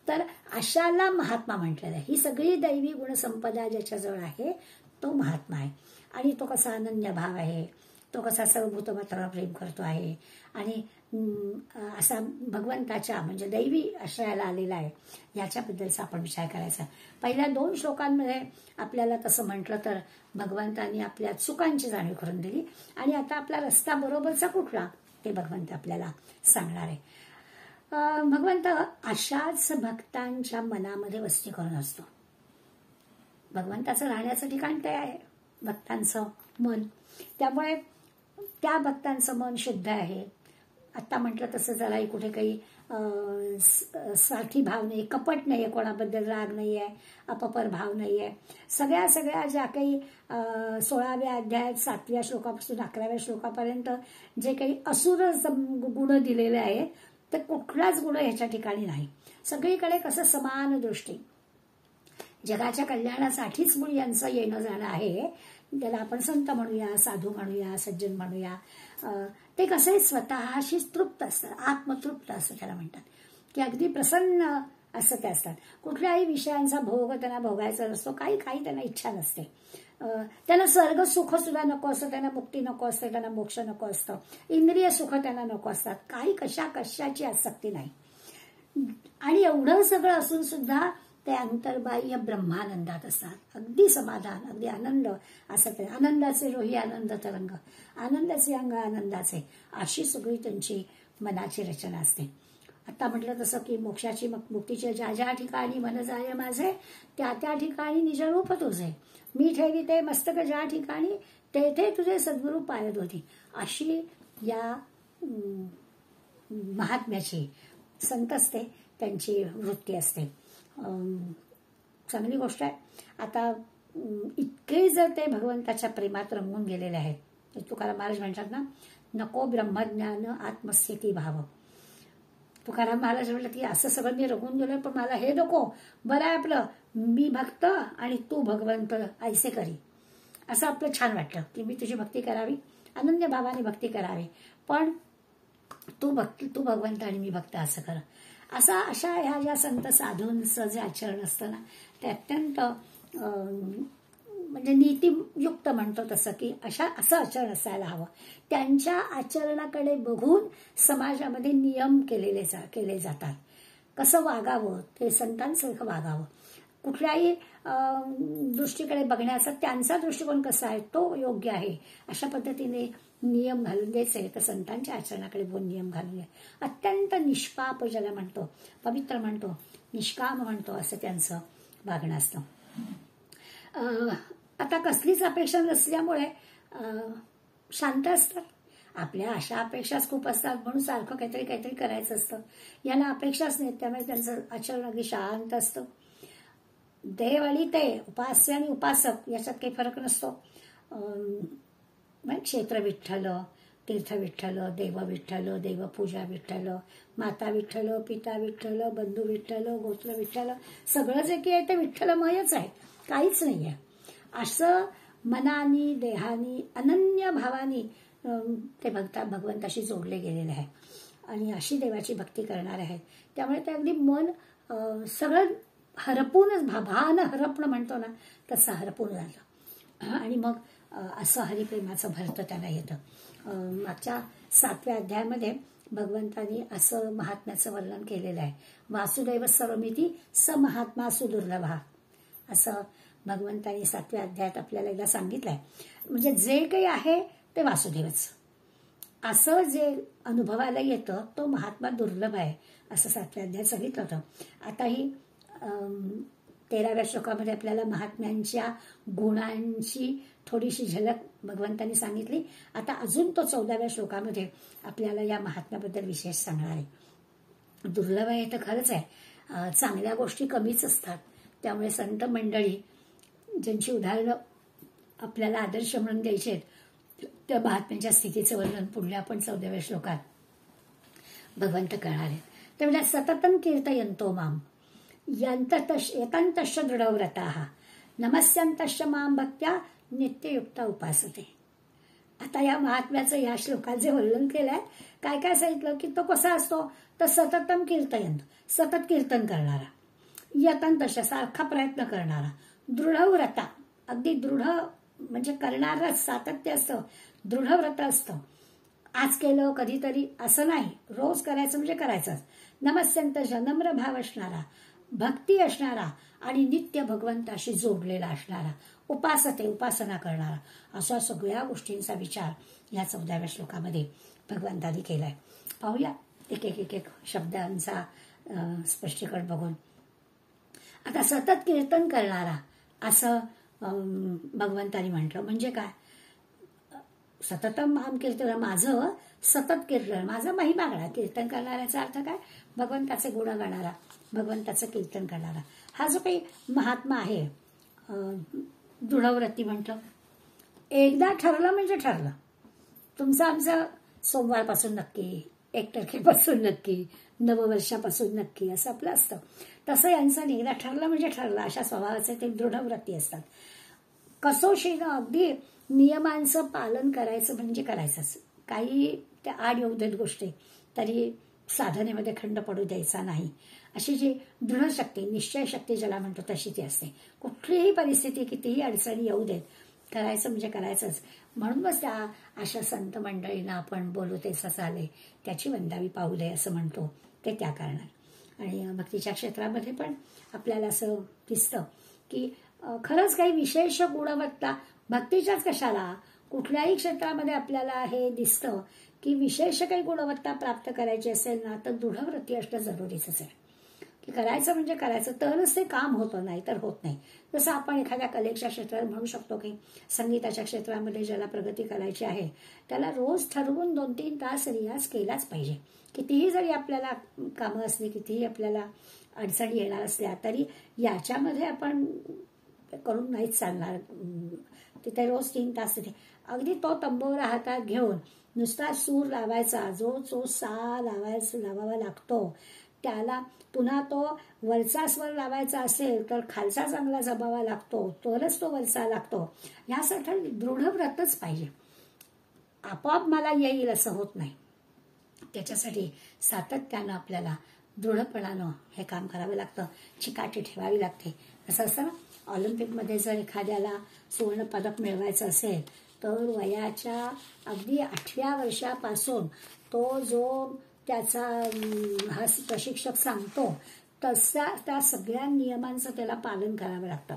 तर अशाला महात्मा म्हटलेलं आहे. ही सगळी दैवी गुणसंपदा ज्याच्याजवळ आहे तो महात्मा आहे. आणि तो कसा अनन्य भाव आहे, तो कसा सर्व भूतमात्रावर प्रेम करतो आहे, आणि असा भगवंताच्या म्हणजे दैवी आश्रयाला आलेला आहे, याच्याबद्दलचा आपण विचार करायचा. पहिल्या 2 श्लोकांमध्ये आपल्याला तसं म्हटलं तर भगवंतांनी आपल्या चुकांची जाणीव करून दिली. आणि आता आपला रस्ता बरोबरचा कुठला ते भगवंत आपल्याला सांगणार आहे. भगवंत अशाच भक्तांच्या मनामध्ये वस्ती करून असतो. भगवंताचं राहण्याचं ठिकाण ते आहे, भक्तांचं मन. त्यामुळे त्या भक्तांचं मन शुद्ध आहे. आता म्हटलं तसं जराही कुठे काही स्वार्थी भाव नाही, कपट नाही आहे, कोणाबद्दल राग नाही आहे, अपपर भाव नाही आहे. सगळ्या ज्या काही 16व्या अध्यायात 7व्या श्लोकापासून 11व्या श्लोकापर्यंत जे काही असुर गुण दिलेले आहेत, तर कुठलाच गुण ह्याच्या ठिकाणी नाही. सगळीकडे कसं समान दृष्टी, जगाच्या कल्याणासाठीच मुळी यांचं येणं जाणं आहे. त्याला आपण संत म्हणूया, साधू म्हणूया, सज्जन म्हणूया. ते कसे स्वतःशी तृप्त असतात, आत्मतृप्त असं त्याला म्हणतात, की अगदी प्रसन्न असं ते असतात. कुठल्याही विषयांचा भोग त्यांना भोगायचा नसतो, काही त्यांना इच्छा नसते. त्यांना स्वर्ग सुख सुद्धा नको असतं, त्यांना मुक्ती नको असते, त्यांना मोक्ष नको असतं, इंद्रिय सुख त्यांना नको असतात, काही कशाची आसक्ती नाही. आणि एवढं सगळं असून सुद्धा ते अंतर्बाह्य ब्रह्मानंदात असतात. अगदी समाधान, अगदी आनंद असं ते. आनंदाचे रोही आनंद तरंग, आनंदाचे अंग आनंदाचे, अशी सगळी त्यांची मनाची रचना असते. आता म्हटलं तसं की मोक्षाची मुक्तीच्या ज्या ठिकाणी मन जाय माझे, त्या ठिकाणी निजरूप तुझे, मी ठेवी ते मस्तक ज्या ठिकाणी, तेथे तुझे सद्गुरू पायद होती. अशी या महात्म्याची, संत असते त्यांची वृत्ती असते. चांगली गोष्ट आहे. आता इतके जर ते भगवंताच्या प्रेमात रंगून गेलेले आहेत, तुकाराम महाराज म्हणतात ना, नको ब्रह्मज्ञान आत्मस्थिती भाव. तुकाराम महाराज म्हटलं की असं सगळं मी रगून गेलोय, पण मला हे नको, बरं आहे आपलं मी भक्त आणि तू भगवंत ऐसे करी. असं आपलं छान वाटलं की मी तुझी भक्ती करावी, अनन्य भावाने भक्ती करावी, पण तू भगवंत आणि मी भक्त असं कर. अशा ह्या ज्या संत साधूंचं जे आचरण असतं ना, ते अत्यंत म्हणजे नीतियुक्त म्हणतो तसं की असं आचरण असायला हवं. त्यांच्या आचरणाकडे बघून समाजामध्ये नियम केले जातात. कसं वागावं, ते संतांसारखं वागावं, कुठल्याही दृष्टीकडे बघण्याचा त्यांचा दृष्टिकोन कसा आहे तो योग्य आहे अशा पद्धतीने नियम घालून द्यायचे. तर संतांच्या आचरणाकडे बघून नियम घालून द्या. अत्यंत निष्पाप ज्याला म्हणतो, पवित्र म्हणतो, निष्काम म्हणतो, असं त्यांचं वागणं असतं. आता कसलीच अपेक्षा नसल्यामुळे शांत असतात. आपल्या अशा अपेक्षाच खूप असतात, म्हणून सारखं काहीतरी करायचं असतं. यांना अपेक्षाच नाहीत, त्यामुळे त्यांचं आचरण अगदी शांत असतं. देव आणि ते उपास्य आणि उपासक याच्यात काही फरक नसतो. क्षेत्र विठ्ठल, तीर्थ विठ्ठल, देव विठ्ठल, देवपूजा विठ्ठल, माता विठ्ठल, पिता विठ्ठल, बंधू विठ्ठल, गोत्र विठ्ठल, सगळं जे काही आहे ते विठ्ठलमयच आहे, काहीच नाही आहे. असं मनानी देहानी अनन्य भावानी ते भगवंताशी जोडले गेलेले आहे आणि अशी देवाची भक्ती करणारे आहेत. त्यामुळे ते अगदी मन सगळं हरपूनच, भान हरपणं म्हणतो ना, तसं हरपून झालं. आणि मग असं हरिप्रेमाचं भरतं त्यांना येतं. मागच्या 7व्या अध्यायामध्ये भगवंतांनी असं महात्म्याचं वर्णन केलेलं आहे. वासुदेव सर्वमिती स महात्मा सुदुर्लभा, असं भगवंतांनी 7व्या अध्यायात आपल्याला एकदा सांगितलंय. म्हणजे जे काही आहे ते वासुदेवच, असं जे अनुभवाला येतं तो महात्मा दुर्लभ आहे, असं 7व्या अध्यायात सांगितलं होतं. आता ही 13व्या श्लोकामध्ये आपल्याला महात्म्यांच्या गुणांची थोडीशी झलक भगवंतांनी सांगितली. आता अजून तो 14व्या श्लोकामध्ये आपल्याला या महात्म्याबद्दल विशेष सांगणार आहे. दुर्लभ आहे तर खरंच आहे, चांगल्या गोष्टी कमीच असतात. त्यामुळे संत मंडळी ज्यांची उदाहरणं आपल्याला आदर्श म्हणून द्यायचे आहेत, त्या महात्म्यांच्या स्थितीचं वर्णन पुढल्या आपण 14व्या श्लोकात भगवंत करणार आहेत. ते म्हणजे सततं कीर्तयन्तो माम यतंतश्च दृढव्रताः नमस्यंतश्च माम भक्त्या नित्ययुक्ता उपासते. आता या महात्म्याचं या श्लोकात जे वर्णन केलंय, काय काय सांगितलं की तो कसा असतो, तर सततम कीर्तयंत, सतत कीर्तन करणारा, यतंतश्च सारखा प्रयत्न करणारा, दृढव्रता, अगदी दृढ म्हणजे करणारच, सातत्य असतं, दृढव्रत असतं. आज केलं कधीतरी असं नाही, रोज करायचं म्हणजे करायचंच. नमस्यंतश्च, नम्र भाव असणारा, भक्ती असणारा आणि नित्य भगवंताशी जोडलेला असणारा, उपासते, उपासना करणारा, अशा सगळ्या गोष्टींचा विचार या 14व्या श्लोकामध्ये भगवंतांनी केलाय. पाहूया एक शब्दांचा स्पष्टीकरण बघून. आता सतत कीर्तन करणारा असं भगवंतांनी म्हटलं म्हणजे काय, सततम माम कीर्तन, माझं सतत कीर्तन, माझा महिमा गाणा. कीर्तन करणाऱ्याचा अर्थ काय, भगवंताचे गुण गाणारा, भगवंताचं कीर्तन करणारा. हा जो काही महात्मा आहे, दृढव्रती म्हटलं, एकदा ठरलं म्हणजे ठरलं. तुमचं आमचं सोमवारपासून नक्की, 1 तारखेपासून नक्की, नववर्षापासून नक्की, असं आपलं असतं. तसं यांचं एकदा ठरलं म्हणजे ठरलं, अशा स्वभावाचे ते दृढव्रती असतात. कसोशीनं अगदी नियमांचं पालन करायचं म्हणजे करायचंच. काही त्या आड येऊ देत गोष्टी तरी साधनेमध्ये खंड पडू द्यायचा नाही, अशी जी दृढ शक्ती, निश्चय शक्ती ज्याला म्हणतो तशी ती असते. कुठलीही परिस्थिती, कितीही अडचणी येऊ देत, करायचं म्हणजे करायचंच. म्हणूनच त्या अशा संत मंडळींना आपण बोलू तेच चाले, त्याची वंदावी पाऊले असं म्हणतो, ते त्या कारणात. आणि भक्तीच्या क्षेत्रामध्ये पण आपल्याला असं दिसतं की खरंच काही विशेष गुणवत्ता भक्तीच्याच कशाला, कुठल्याही क्षेत्रामध्ये आपल्याला हे दिसतं की विशेष काही गुणवत्ता प्राप्त करायची असेल ना, तर दृढव्रती असणं जरुरीच आहे. की करायचं म्हणजे करायचं, तरच ते काम होतं, नाही तर होत नाही. जसं आपण एखाद्या कलेच्या क्षेत्रात म्हणू शकतो की संगीताच्या क्षेत्रामध्ये ज्याला प्रगती करायची आहे त्याला रोज ठरवून 2-3 तास रियाज केलाच पाहिजे. कितीही जरी आपल्याला कामं असली, कितीही आपल्याला अडचणी येणार असल्या तरी याच्यामध्ये आपण करून नाहीच चालणार. तिथे रोज 3 तास तिथे अगदी तो तंबोरा हातात घेऊन नुसता सूर लावायचा, जो सा लावावा लागतो त्याला पुन्हा तो वरचा स्वर लावायचा असेल तर खालचा चांगला जमावा लागतो, तरच तो वरचा लागतो. यासाठी दृढ व्रतच पाहिजे. आपोआप मला येईल असं होत नाही. त्याच्यासाठी सातत्यानं आपल्याला दृढपणानं हे काम करावं लागतं, चिकाटी ठेवावी लागते. असं असतं ना, ऑलिम्पिकमध्ये जर एखाद्याला सुवर्ण पदक मिळवायचं असेल तर वयाच्या अगदी 8व्या वर्षापासून तो जो त्याचा हा प्रशिक्षक सांगतो तसा त्या सगळ्या नियमांचं त्याला पालन करावं लागतं.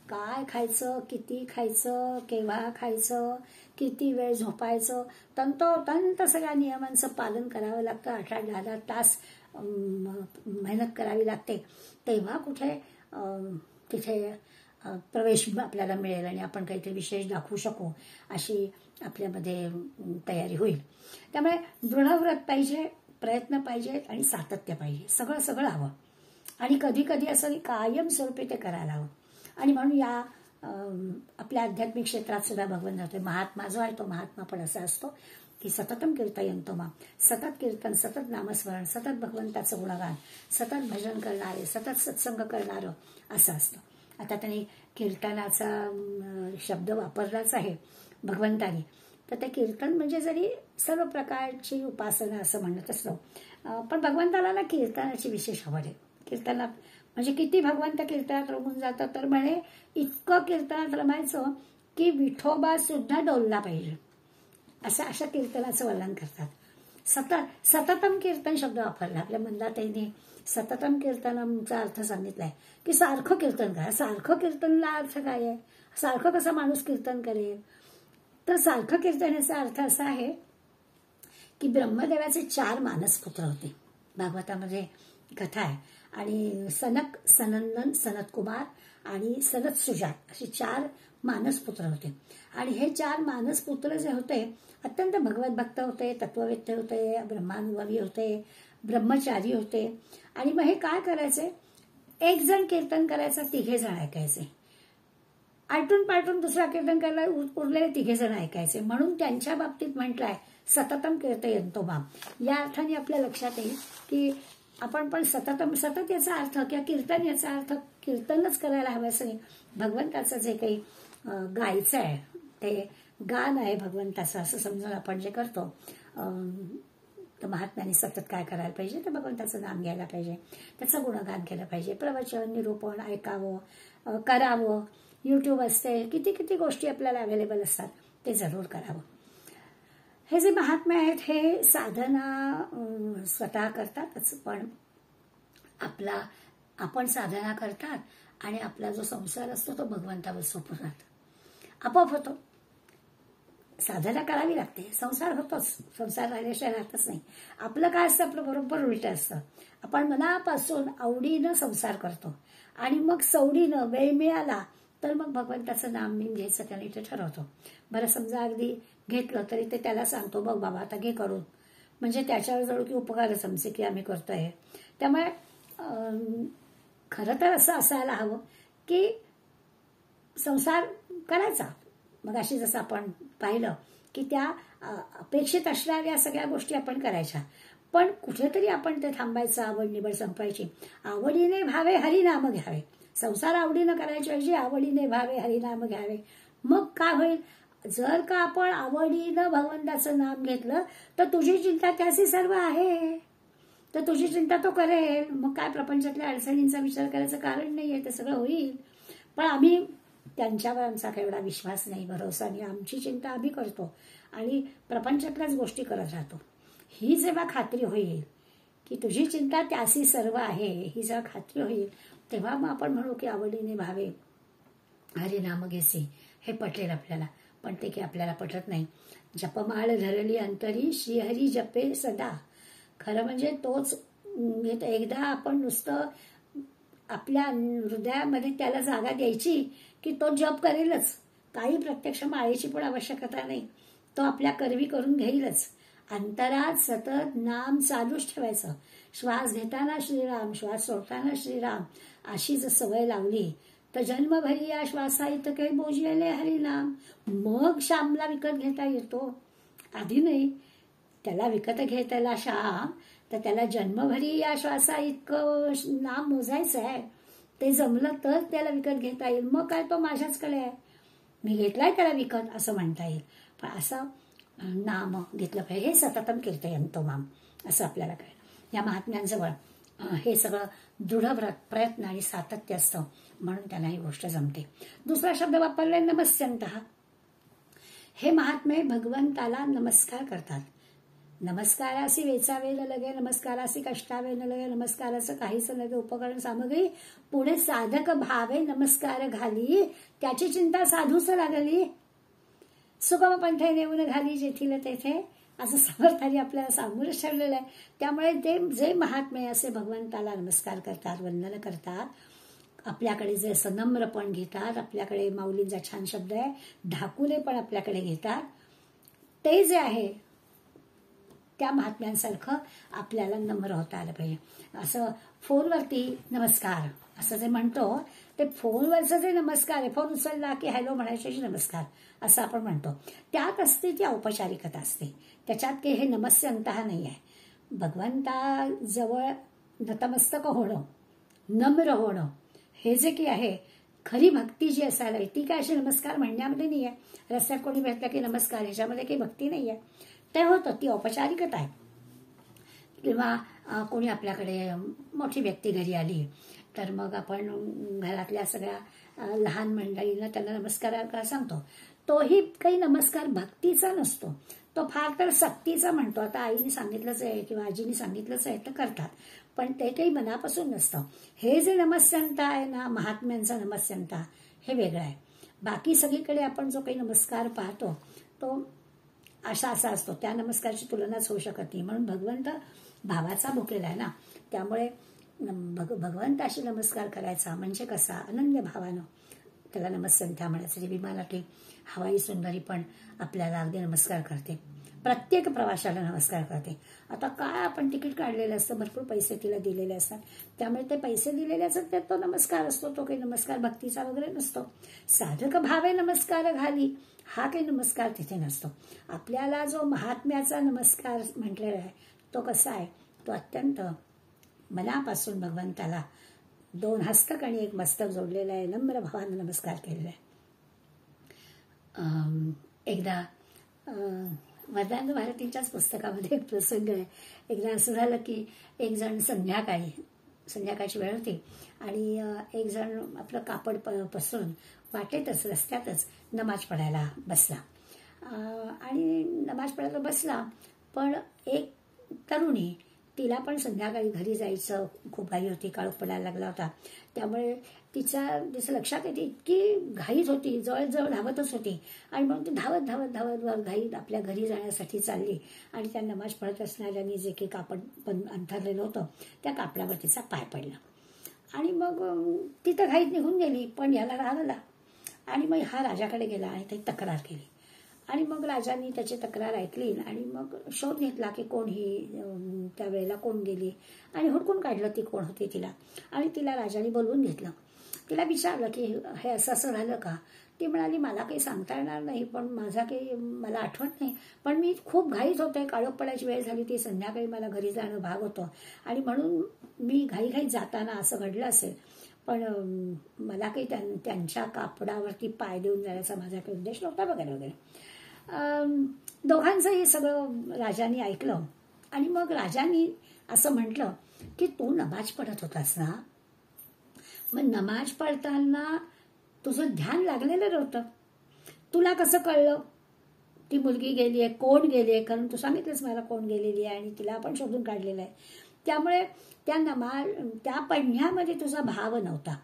काय खायचं, किती खायचं, केव्हा खायचं, किती वेळ झोपायचं, तंतोतंत सगळ्या नियमांचं पालन करावं लागतं. 8-10 तास मेहनत करावी लागते. तेव्हा कुठे तिथे प्रवेश आपल्याला मिळेल आणि आपण काहीतरी विशेष दाखवू शकू अशी आपल्यामध्ये तयारी होईल. त्यामुळे दृढव्रत पाहिजे, प्रयत्न पाहिजेत आणि सातत्य पाहिजे. सगळं हवं आणि कधी कधी असं कायमस्वरूपी ते करायला हवं. आणि म्हणून या आपल्या आध्यात्मिक क्षेत्रात सुद्धा भगवंत जातोय. महात्मा जो आहे तो महात्मा पण असा असतो की सततम कीर्तयंतो माम, सतत कीर्तन, सतत नामस्मरण, सतत भगवंताचं गुणगान, सतत भजन करणारे, सतत सत्संग करणारं असं असतं. आता त्यांनी कीर्तनाचा शब्द वापरलाच आहे भगवंतानी, तर ते कीर्तन म्हणजे जरी सर्व प्रकारची उपासना असं म्हणत असलो पण भगवंताला ना कीर्तनाची विशेष आवड आहे. कीर्तनात म्हणजे किती भगवंत कीर्तनात रमून जातं तर म्हणे इतकं कीर्तनात रमायचं की विठोबा सुद्धा डोलला पाहिजे अशा कीर्तनाचं वर्णन करतात. सततम कीर्तन शब्द वापरला आपल्या मंदाताईने. सततम कीर्तनचा अर्थ सांगितलाय की सारखं कीर्तन करा. सारखं कीर्तनला अर्थ काय आहे? सारखं कसा माणूस कीर्तन करेल? तर सारखं कीर्तनाचा अर्थ असा आहे की ब्रह्मदेवाचे 4 मानसपुत्र होते. भागवतामध्ये कथा आहे. आणि सनक, सनंदन, सनतकुमार आणि सनत सुजात असे 4 मानसपुत्र होते. आणि हे 4 मानसपुत्र जे होते अत्यंत भगवत भक्त होते, तत्ववेत्ते होते, ब्रह्मानुभवी होते, ब्रह्मचारी होते. आणि मग हे काय करायचे, एक जण कीर्तन करायचा, 3 जण ऐकायचे. आलटून पालटून दुसरा कीर्तन करायला उरलेले 3 जण ऐकायचे. म्हणून त्यांच्या बाबतीत म्हटलंय सततम कीर्तयंतो माम. या अर्थाने आपल्या लक्षात येईल की आपण पण सतत याचा अर्थ किंवा कीर्तन याचा अर्थ कीर्तनच करायला हवं असं नाही. भगवंताचं जे काही गायचं आहे ते गान आहे भगवंताचं असं समजून आपण जे करतो. तर महात्म्याने सतत काय करायला पाहिजे, तर भगवंताचं नाम घ्यायला पाहिजे, त्याचं गुणगान केलं पाहिजे, प्रवचन, निरूपण ऐकावं, करावं. YouTube असते, किती गोष्टी आपल्याला अवेलेबल असतात, ते जरूर करावं. हे जे महात्मे आहेत हे साधना स्वतः करतातच, पण आपण साधना करतात आणि आपला जो संसार असतो तो भगवंतावर सोपून राहतो, आपोआप होतो. साधना करावी लागते, संसार होतोच, संसार राहिल्याशिवाय राहतच नाही. आपलं काय असतं, आपलं बरोबर उलट असतं. आपण मनापासून आवडीनं संसार करतो आणि मग सवडीनं वेळ मिळाला तर मग भगवंताचं नाम घ्यायचं त्याने ते ठरवतो. बरं समजा अगदी घेतलं तरी ते त्याला सांगतो, बघ बाबा आता घे करून, म्हणजे त्याच्यावर जवळ की उपकारच आमचे की आम्ही करतोय. त्यामुळे खरं तर असं असायला हवं की संसार करायचा. मग अशी जसं आपण पाहिलं की त्या अपेक्षित असणाऱ्या सगळ्या गोष्टी आपण करायच्या, पण कुठेतरी आपण ते थांबायचं, आवड निवड संपायची. आवडीने भावे हरिनाम घ्यावे. संसार आवडीनं करायच्या ऐवजी आवडीने भावे हरिनाम घ्यावे. मग काय होईल, जर का आपण आवडीनं भगवंताचं नाम घेतलं तर तुझी चिंता त्याची सर्व आहे, तर तुझी चिंता तो करेल. मग काय प्रपंचातल्या अडचणींचा विचार करायचं कारण नाहीये, ते सगळं होईल. पण आम्ही त्यांच्यावर आमचा काही एवढा विश्वास नाही, भरोसा नाही. आमची चिंता आम्ही करतो आणि प्रपंचातल्याच गोष्टी करत राहतो. ही जेव्हा खात्री होईल की तुझी चिंता त्याची सर्व आहे, ही जेव्हा खात्री होईल तेव्हा मग आपण म्हणू की आवडीने भावे हरिनाम घेसे. हे पटेल आपल्याला, पण ते की आपल्याला पटत नाही. जपमाळ धरली अंतरी श्रीहरी जपे सदा. खरं म्हणजे तोच एकदा आपण नुसतं आपल्या हृदयामध्ये त्याला जागा द्यायची की तो जप करेलच. काही प्रत्यक्ष माळेची पण आवश्यकता नाही, तो आपल्या करवी करून घेईलच. अंतरात सतत नाम चालूच ठेवायचं. श्वास घेताना श्रीराम, श्वास सोडताना श्रीराम, अशी जर सवय लावली तर जन्मभरी या श्वासा इथं काही बोजलेले हरिनाम. मग श्यामला विकत घेता येतो, आधी नाही. त्याला विकत घेतायला श्याम, तर त्याला जन्मभरी या श्वासा इतकं नाम मोजायचं आहे. ते जमलं तर त्याला विकत घेता येईल. मग काय तो माझ्याचकडे आहे, मी घेतलाय त्याला विकत असं म्हणता येईल. पण असं नाम घेतलं पाहिजे. हे सततम कीर्तयंतो माम असं आपल्याला कळेल. या महात्म्यांजवळ हे सगळं दृढ प्रयत्न आणि सातत्य असतं, म्हणून त्यांना ही गोष्ट जमते. दुसरा शब्द वापरलाय नमस्यंतः. हे महात्मे भगवंताला नमस्कार करतात. नमस्कारासी वेचावे न लगे, नमस्कारासी कष्टावे न लगे, नमस्काराचं काहीच न लगे उपकरण सामग्री, पुढे साधक भावे नमस्कार घाली, त्याची चिंता साधूच लागली. सुगम पंथे नेऊन घाली जेथील तेथे, असं समर्थांनी आपल्याला सांगूनच ठेवलेलं आहे. त्यामुळे ते जे महात्मे असे भगवंताला नमस्कार करतात, वंदन करतात, आपल्याकडे जे सनम्रपण घेतात, आपल्याकडे माऊलींचा छान शब्द आहे ढाकुले पण आपल्याकडे घेतात, ते जे आहे त्या महात्म्यांसारखं आपल्याला नम्र होता आलं पाहिजे. असं फोनवरती नमस्कार असं जे म्हणतो, ते फोनवरचं जे नमस्कार आहे, फोन उचलला की हॅलो म्हणायचे नमस्कार असं आपण म्हणतो, त्यात असते ती औपचारिकता असते. त्याच्यात काही हे नमस्यंतः नाही आहे. भगवंताजवळ नतमस्तक होणं, नम्र होणं, हे जे की आहे खरी भक्ती जी असायला, ती काय अशी नमस्कार म्हणण्यामध्ये नाही आहे. रस्त्यात कोणी भेटलं की नमस्कार, ह्याच्यामध्ये काही भक्ती नाही आहे. ते होतं, ती औपचारिकता आहे. किंवा कोणी आपल्याकडे मोठी व्यक्ती घरी आली तर मग आपण घरातल्या सगळ्या लहान मंडळींना त्यांना नमस्कार सांगतो. तोही काही नमस्कार भक्तीचा नसतो, तो फार तर सक्तीचा म्हणतो. आता आईने सांगितलंच आहे किंवा आजीने सांगितलंच आहे तर करतात, पण ते काही मनापासून नसतं. हे जे नमस्यंता आहे ना, महात्म्यांचा नमस्यंता, हे वेगळं आहे. बाकी सगळीकडे आपण जो काही नमस्कार पाहतो तो असा असतो, त्या नमस्कारची तुलनाच होऊ शकत नाही. म्हणून भगवंत भावाचा भुकेला आहे ना, त्यामुळे भगवंताशी नमस्कार करायचा म्हणजे कसा, अनन्य भावानं त्याला नमस्यंता म्हणायचं. विमानातली हवाई सुंदरी पण आपल्याला अगदी नमस्कार करते, प्रत्येक प्रवाशाला नमस्कार करते. आता काय आपण तिकीट काढलेलं असतं, भरपूर पैसे तिला दिलेले असतात, त्यामुळे ते पैसे दिलेल्याच त्यात तो नमस्कार असतो. तो काही नमस्कार भक्तीचा वगैरे नसतो. साधक भावे नमस्कार घाली, हा काही नमस्कार तिथे नसतो. आपल्याला जो महात्म्याचा नमस्कार म्हटलेला आहे तो कसा आहे, तो अत्यंत मनापासून भगवंताला 2 हस्तक आणि 1 मस्तक जोडलेला आहे, नम्र भावानं नमस्कार केलेला आहे. एकदा वरदान भारतीच्याच पुस्तकामध्ये एक प्रसंग आहे. एकदा असं झालं की एक जण संध्याकाळची वेळ होती आणि एक जण आपलं कापड पसरून वाटेतच रस्त्यातच नमाज पडायला बसला. आणि नमाज पडायला बसला, पण एक तरुणी, तिला पण संध्याकाळी घरी जायचं खूप घाई होती, काळोख पडायला लागला होता. त्यामुळे तिचं लक्षात येते, इतकी घाईत होती, जवळजवळ धावतच होती. आणि मग ती धावत घाईत आपल्या घरी जाण्यासाठी चालली. आणि त्या नमाज पडत असणाऱ्यांनी जे काही कापड पण अंथरलेलं होतं, त्या कापडावर तिचा पाय पडला. आणि मग तिथं घाईत निघून गेली, पण याला राग आला. आणि मग हा राजाकडे गेला आणि त्याची तक्रार केली. आणि मग राजांनी त्याची तक्रार ऐकली आणि मग शोध घेतला की कोण ही, त्यावेळेला कोण गेली, आणि हुडकून काढलं ती कोण होती तिला. आणि तिला राजाने बोलवून घेतलं. तिला विचारलं की हे असं झालं का. ती म्हणाली, मला काही सांगता येणार नाही, पण मला आठवत नाही, पण मी खूप घाईत होते, काळोख पडायची वेळ झाली, ती संध्याकाळी मला घरी जाणं भाग होतं आणि म्हणून मी घाईघाईत जाताना असं घडलं असेल. पण मला काही त्यांच्या कापडावरती पाय देऊन जाण्याचा माझा काही उद्देश नव्हता वगैरे. दोघांचं हे सगळं राजांनी ऐकलं. आणि मग राजांनी असं म्हटलं की तू नमाज पडत होतास ना, मग नमाज पडताना तुझं ध्यान लागलेलं नव्हतं, तुला कसं कळलं ती मुलगी गेली आहे, कोण गेली आहे, कारण तू सांगितलंस मला कोण गेलेली आहे आणि तिला आपण शोधून काढलेलं आहे. त्यामुळे त्या पडण्यामध्ये तुझा भाव नव्हता,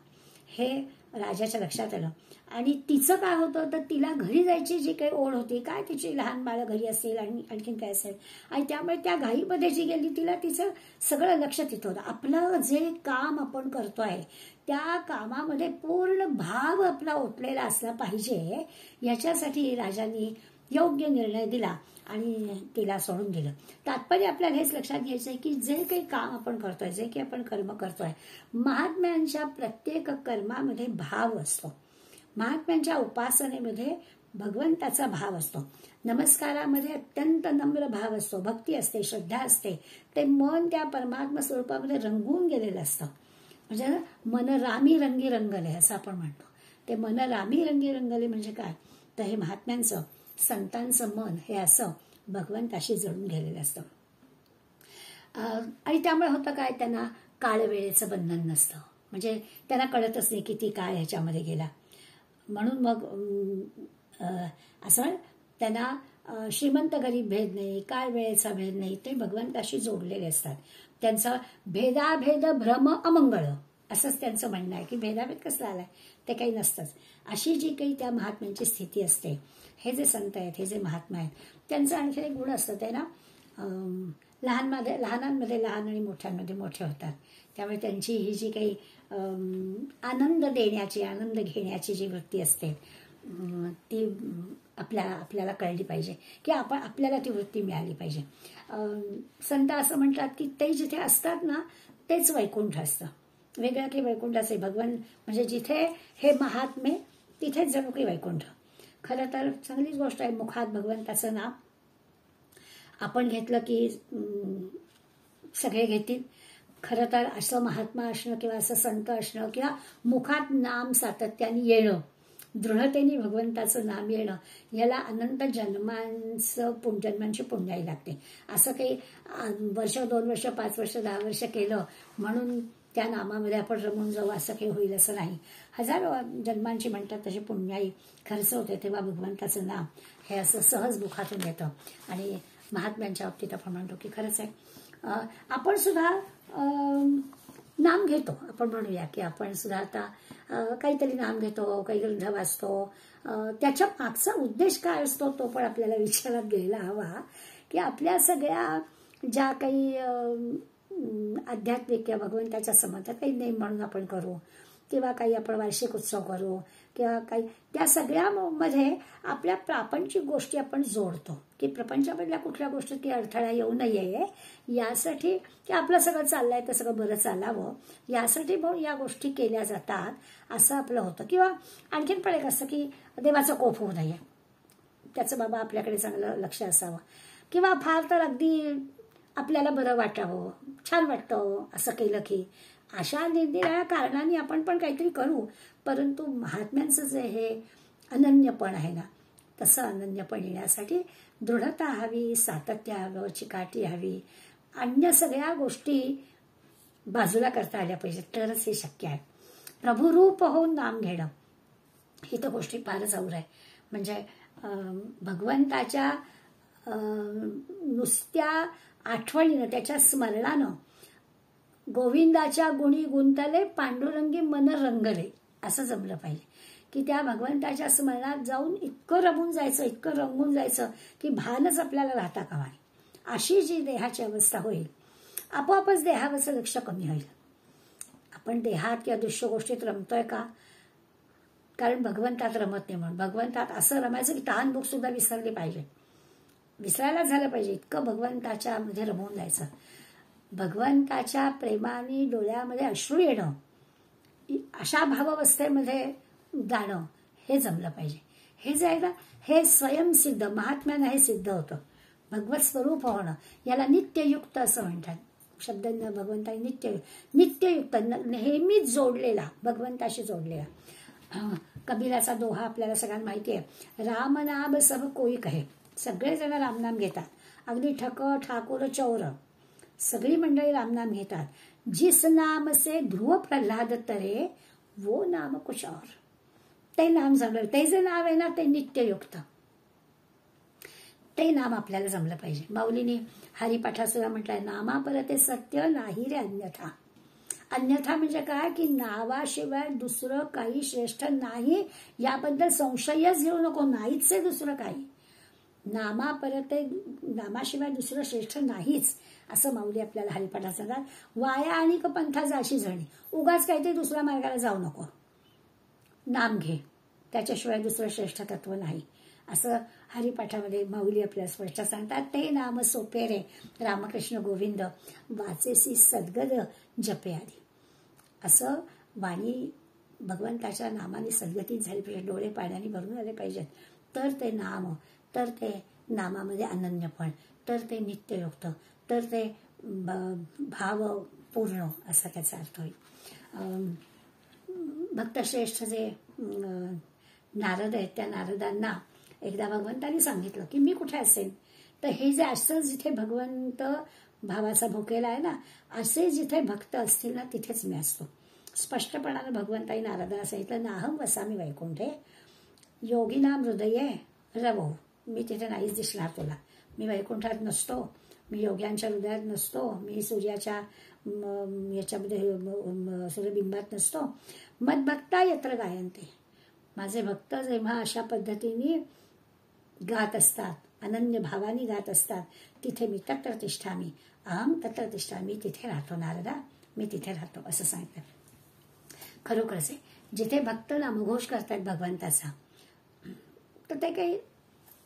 हे राजाच्या लक्षात आलं. आणि तिचं काय होतं, तर तिला घरी जायची जी काही ओढ होती, काय तिची लहान बाळं घरी असेल आणि आणखीन काय असेल, आणि त्यामुळे त्या घाईमध्ये जी गेली, तिला तिचं सगळं लक्ष तिथं होतं. आपलं जे काम आपण करतोय त्या कामामध्ये पूर्ण भाव आपला ओतलेला असला पाहिजे, याच्यासाठी राजांनी योग्य निर्णय दिला आणि तिला सोडून दिलं. तात्पर्य आपल्याला हेच लक्षात घ्यायचं आहे की जे काही काम आपण करतोय, जे काही आपण कर्म करतोय, महात्म्यांच्या प्रत्येक कर्मामध्ये भाव असतो. महात्म्यांच्या उपासनेमध्ये भगवंताचा भाव असतो. नमस्कारामध्ये अत्यंत नम्र भाव असतो, भक्ती असते, श्रद्धा असते. ते मन त्या परमात्मा स्वरूपामध्ये रंगून गेलेलं असतं. म्हणजे मन रामी रंगी रंगले असं आपण म्हणतो. ते मन रामी रंगी रंगले म्हणजे काय, तर हे महात्म्यांचं, संतांचं मन हे असं भगवंताशी जळून गेलेलं असतं. आणि त्यामुळे होतं काय, त्यांना काळ वेळेचं बंधन नसतं. म्हणजे त्यांना कळतच नाही किती काळ ह्याच्यामध्ये गेला. म्हणून मग असं त्यांना श्रीमंत गरीब भेद नाही, काळ वेळेचा भेद नाही. ते भगवंताशी जोडलेले असतात. त्यांचं भेदाभेद भ्रम अमंगळ असंच त्यांचं म्हणणं आहे की भेदाभेद कसला आलाय, ते काही नसतंच. अशी जी काही त्या महात्म्यांची स्थिती असते. हे जे संत आहेत, हे जे महात्मा आहेत, त्यांचं आणखी एक गुण असतं. ते ना लहानांमध्ये लहान आणि मोठ्यांमध्ये मोठे होतात. त्यामुळे त्यांची ही जी काही आनंद देण्याची, आनंद घेण्याची जी वृत्ती असते ती आपल्याला कळली पाहिजे की आपल्याला ती वृत्ती मिळाली पाहिजे. संत असं म्हणतात की ते जिथे असतात ना तेच वैकुंठ असतं. वेगळं काही वैकुंठाचे भगवान म्हणजे जिथे हे महात्मे तिथेच जणू काही वैकुंठ. खरं तर चांगलीच गोष्ट आहे. मुखात भगवंताचं नाव आपण घेतलं की सगळे घेतील. खरं तर असं महात्मा असणं किंवा असं संत असणं किंवा मुखात नाम सातत्याने येणं, दृढतेने भगवंताचं नाम येणं, याला अनंत जन्मांची पुण्याई लागते. असं काही वर्ष, 2 वर्ष, 5 वर्ष, 10 वर्ष केलं म्हणून त्या नामामध्ये आपण रमून जाऊ असं काही होईल असं नाही. हजारो जन्मांची म्हणतात तशी पुण्याई खर्च होते. तेव्हा भगवंताचं नाम हे असं सहज मुखातून येतं. आणि महात्म्यांच्या बाबतीत आपण म्हणतो की खरंच आहे. आपण सुद्धा नाम घेतो. आपण म्हणूया की आपण सुद्धा आता काहीतरी नाम घेतो, काही ग्रंथ वाचतो. त्याच्या मागचा उद्देश काय असतो तो पण आपल्याला विचारात घ्यायला हवा की आपल्या सगळ्या ज्या काही आध्यात्मिक किंवा भगवंताच्या संबंधात काही नेम म्हणून आपण करू किंवा काही आपण वार्षिक उत्सव करू किंवा काही, त्या सगळ्यामध्ये आपल्या प्रापंचिक गोष्टी आपण जोडतो की प्रपंचामधल्या कुठल्या गोष्टीत की अडथळा येऊ नये यासाठी, की आपलं सगळं चाललंय तर सगळं बरं चालावं यासाठी म्हणून या गोष्टी केल्या जातात असं आपलं होतं. किंवा आणखीन पण एक असं की देवाचा कोप होऊ नये, त्याचं बाबा आपल्याकडे चांगलं लक्ष असावं किंवा फार तर अगदी आपल्याला बरं वाटावं, छान वाटतं असं केलं की, अशा निरनिराळ्या कारणांनी आपण पण काहीतरी करू. परंतु महात्म्यांचं जे हे अनन्यपण आहे ना, तसं अनन्यपण येण्यासाठी दृढता हवी, सातत्य हवं, चिकाटी हवी, अन्य सगळ्या गोष्टी बाजूला करता आल्या पाहिजेत तरच हे शक्य आहे. प्रभुरूप होऊन नाम घेणं ही तर गोष्टी फारच अवघड आहे. म्हणजे भगवंताच्या नुसत्या आठवणीनं, त्याच्या स्मरणानं गोविंदाच्या गुणी गुंतले, पांडुरंगी मन रंगले असं जमलं पाहिजे की त्या भगवंताच्या स्मरणात जाऊन इतकं रमून जायचं, इतकं रंगून जायचं की भानच आपल्याला राहता कामा नये. अशी जी देहाची अवस्था होईल, आपोआपच देहावरचं लक्ष कमी होईल. आपण देहात किंवा दृश्य गोष्टीत रमतोय का, कारण भगवंतात रमत नाही. म्हणून भगवंतात असं रमायचं की तहान भूक सुद्धा विसरली पाहिजे, विसरायला झालं पाहिजे, इतकं भगवंताच्या मध्ये रमवून जायचं. भगवंताच्या प्रेमाने डोळ्यामध्ये अश्रू येणं, अशा भावावस्थेमध्ये जाणं हे जमलं पाहिजे. हे जे आहे ना, हे स्वयंसिद्ध, महात्म्यांना हे सिद्ध होतं. भगवत स्वरूप होणं याला नित्ययुक्त असं म्हणतात. शब्दांना भगवंताने नित्ययुक्त, नेहमीच जोडलेला, भगवंताशी जोडलेला. कबीराचा दोहा आपल्याला सगळ्यांना माहिती आहे, राम नाम सब कोई कहे. सगळेजण रामनाम घेतात, अगदी ठाकूर चौर सगळी मंडळी रामनाम घेतात. जिस नाम से ध्रुव प्रल्हाद तरे वो नाम कुछ और. ते नाम जमलं, ते जे नाव आहे ना ते नित्ययुक्त, ते नाम आपल्याला जमलं पाहिजे. माऊलीने हरिपाठात सुद्धा म्हटलंय, नामा परते सत्य नाही रे अन्यथा. अन्यथा म्हणजे काय की नावाशिवाय दुसरं काही श्रेष्ठ नाही, याबद्दल संशयच घेऊ नको. नाहीच आहे दुसरं काही. नामाशिवाय दुसरं श्रेष्ठ नाहीच असं माऊली आपल्याला हरिपाठात सांगतात. वाया आणि पंथा जाशी जणी, उगाच काहीतरी दुसऱ्या मार्गाला जाऊ नको, नाम घे, त्याच्याशिवाय दुसरं श्रेष्ठ तत्व नाही असं हरिपाठामध्ये माऊली आपल्याला स्पष्ट सांगतात, ते नाम सोपे रे रामकृष्ण गोविंद, वाचेसी सद्गद जपे आधी. असं वाणी भगवंताच्या नामाने सद्गतीत झाली पाहिजे, डोळे पाण्याने भरून आले पाहिजेत, तर ते नाम, तर ते नामामध्ये अनन्यपण, तर ते नित्ययुक्त, तर ते भावपूर्ण असा त्याचा अर्थ होईल. भक्तश्रेष्ठ जे नारद आहेत, त्या नारदांना एकदा भगवंतांनी सांगितलं की मी कुठे असेन, तर हे जे असं जिथे भगवंत भावाचा भुकेला आहे ना, असे जिथे भक्त असतील ना तिथेच मी असतो. स्पष्टपणानं भगवंताई नारदाला सांगितलं, नाहम वसामी वैकुंठे योगिनाम हृदये रवो. मी तिथे नाहीच दिसणार तुला, मी वैकुंठात नसतो, मी योग्यांच्या हृदयात नसतो, मी सूर्याच्या याच्यामध्ये सूर्यबिंबात नसतो. मदभक्ता यत्र गायन्ते, माझे भक्त जेव्हा अशा पद्धतीने गात असतात, अनन्य भावाने गात असतात, तिथे मी तत्र तिष्ठामी, अहम तत्र तिष्ठामी, तिथे राहतो नारदा, मी तिथे राहतो असं सांगितलं. खरोखरच आहे, जिथे भक्त नामघोष करतात भगवंताचा, तर ते काही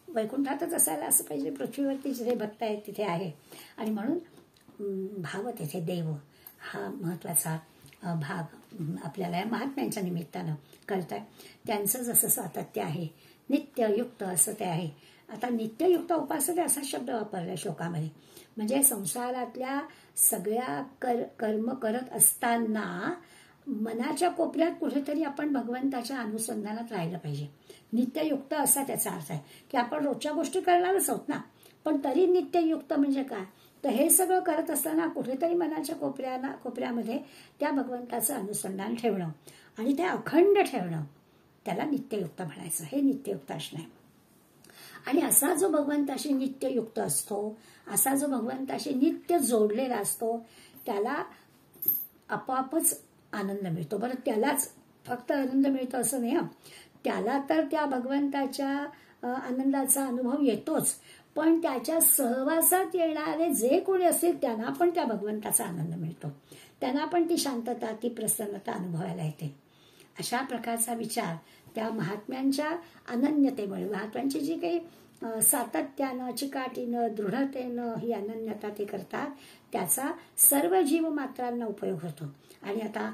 वैकुंठातच असायला असं पाहिजे. पृथ्वीवरती जिथे भक्त आहेत तिथे आहे. आणि म्हणून भाव तेथे देव हा महत्वाचा भाग आपल्याला या महात्म्यांच्या निमित्तानं कळतंय. त्यांचं जसं सातत्य आहे, नित्ययुक्त असं ते आहे. आता नित्ययुक्त उपासना असा शब्द वापरला श्लोकामध्ये, म्हणजे संसारातल्या सगळ्या कर्म करत असताना मनाच्या कोपऱ्यात कुठेतरी आपण भगवंताच्या अनुसंधानात राहिलं पाहिजे. नित्ययुक्त असा त्याचा अर्थ आहे की आपण रोजच्या गोष्टी करणारच आहोत ना, पण तरी नित्ययुक्त म्हणजे काय, तर हे सगळं करत असताना कुठेतरी मनाच्या कोपऱ्यामध्ये त्या भगवंताचं अनुसंधान ठेवणं आणि ते अखंड ठेवणं, त्याला नित्ययुक्त म्हणायचं. हे नित्ययुक्त असणं आहे. आणि असा जो भगवंताशी नित्ययुक्त असतो, असा जो भगवंताशी नित्य जोडलेला असतो, त्याला आपोआपच आनंद मिळतो. बरं, त्यालाच फक्त आनंद मिळतो असं नाही, त्याला तर त्या भगवंताच्या आनंदाचा अनुभव येतोच, पण त्याच्या सहवासात येणारे जे कोणी असतील त्यांना पण त्या भगवंताचा आनंद मिळतो, त्यांना पण ती शांतता, ती प्रसन्नता अनुभवायला येते. अशा प्रकारचा विचार त्या महात्म्यांच्या अनन्यतेमुळे, महात्म्यांची जी काही सातत्यानं, चिकाटीनं, दृढतेनं ही अनन्यता ते करतात, त्याचा सर्व जीवमात्रांना उपयोग होतो. आणि आता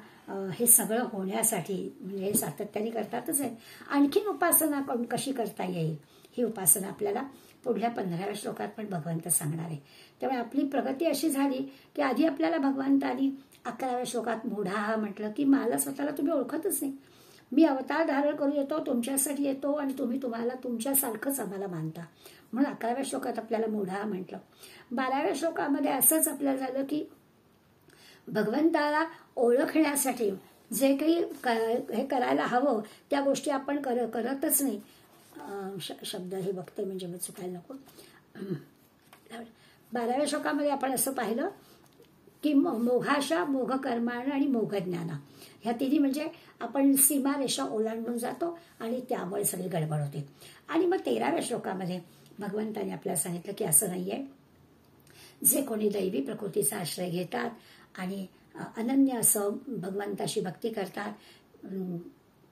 हे सगळं होण्यासाठी म्हणजे हे सातत्याने करतातच आहे, आणखीन उपासना कशी करता येईल ही उपासना आपल्याला पुढल्या 15व्या श्लोकात पण भगवंत सांगणार आहे. त्यामुळे आपली प्रगती अशी झाली की आधी आपल्याला भगवंतानी 11व्या श्लोकात मूढा म्हटलं की मला स्वतःला तुम्ही ओळखतच नाही, मी अवतार धारण करून येतो, तुमच्यासाठी येतो आणि तुम्ही तुम्हाला तुमच्यासारखंच आम्हाला मानता, म्हणून 11व्या श्लोकात आपल्याला मूढा म्हटलं. 12व्या श्लोकामध्ये असंच आपल्याला झालं की भगवंताला ओळखण्यासाठी जे काही हे करायला हवं त्या गोष्टी आपण करतच नाही. शब्द हे बघते म्हणजे मी चुकायला नको. 12व्या श्लोकामध्ये आपण असं पाहिलं की मोघाशा, मोघ कर्माण आणि मोघ ज्ञाना, ह्या तिन्ही म्हणजे आपण सीमारेषा ओलांडून जातो आणि त्यामुळे सगळी गडबड होते. आणि मग 13व्या श्लोकामध्ये भगवंताने आपल्याला सांगितलं की असं नाहीये, जे कोणी दैवी प्रकृतीचा आश्रय घेतात आणि अनन्य असं भगवंताशी भक्ती करतात,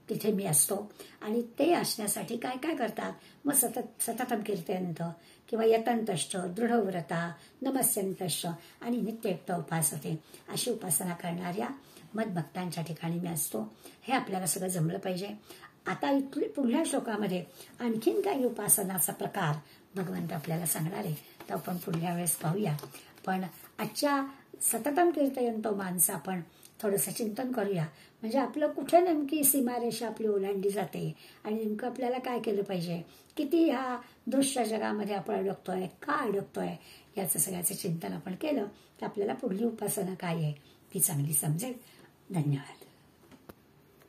तिथे मी असतो. आणि ते असण्यासाठी काय काय करतात, मग सततम कीर्तयंत किंवा यतंतश्च, दृढव्रता, नमस्यंतश्च आणि नित्ययुक्त उपासते, अशी उपासना करणाऱ्या मदभक्तांच्या ठिकाणी मी असतो. हे आपल्याला सगळं जमलं पाहिजे. आता इथली पुढल्या श्लोकामध्ये आणखीन काही उपासनाचा प्रकार भगवंत आपल्याला सांगणार आहे, तर आपण पुढल्या वेळेस पाहूया. पण आजच्या सततम कीर्तयंतो माणसं आपण थोडंसं चिंतन करूया, म्हणजे आपलं कुठे नेमकी सीमारेषा आपली ओलांडली जाते आणि नेमकं आपल्याला काय केलं पाहिजे, किती ह्या दृश्य जगामध्ये आपण अडकतोय, का अडकतोय, याचं सगळ्याचं चिंतन आपण केलं तर आपल्याला पुढली उपासना काय आहे ती चांगली समजेल. धन्यवाद.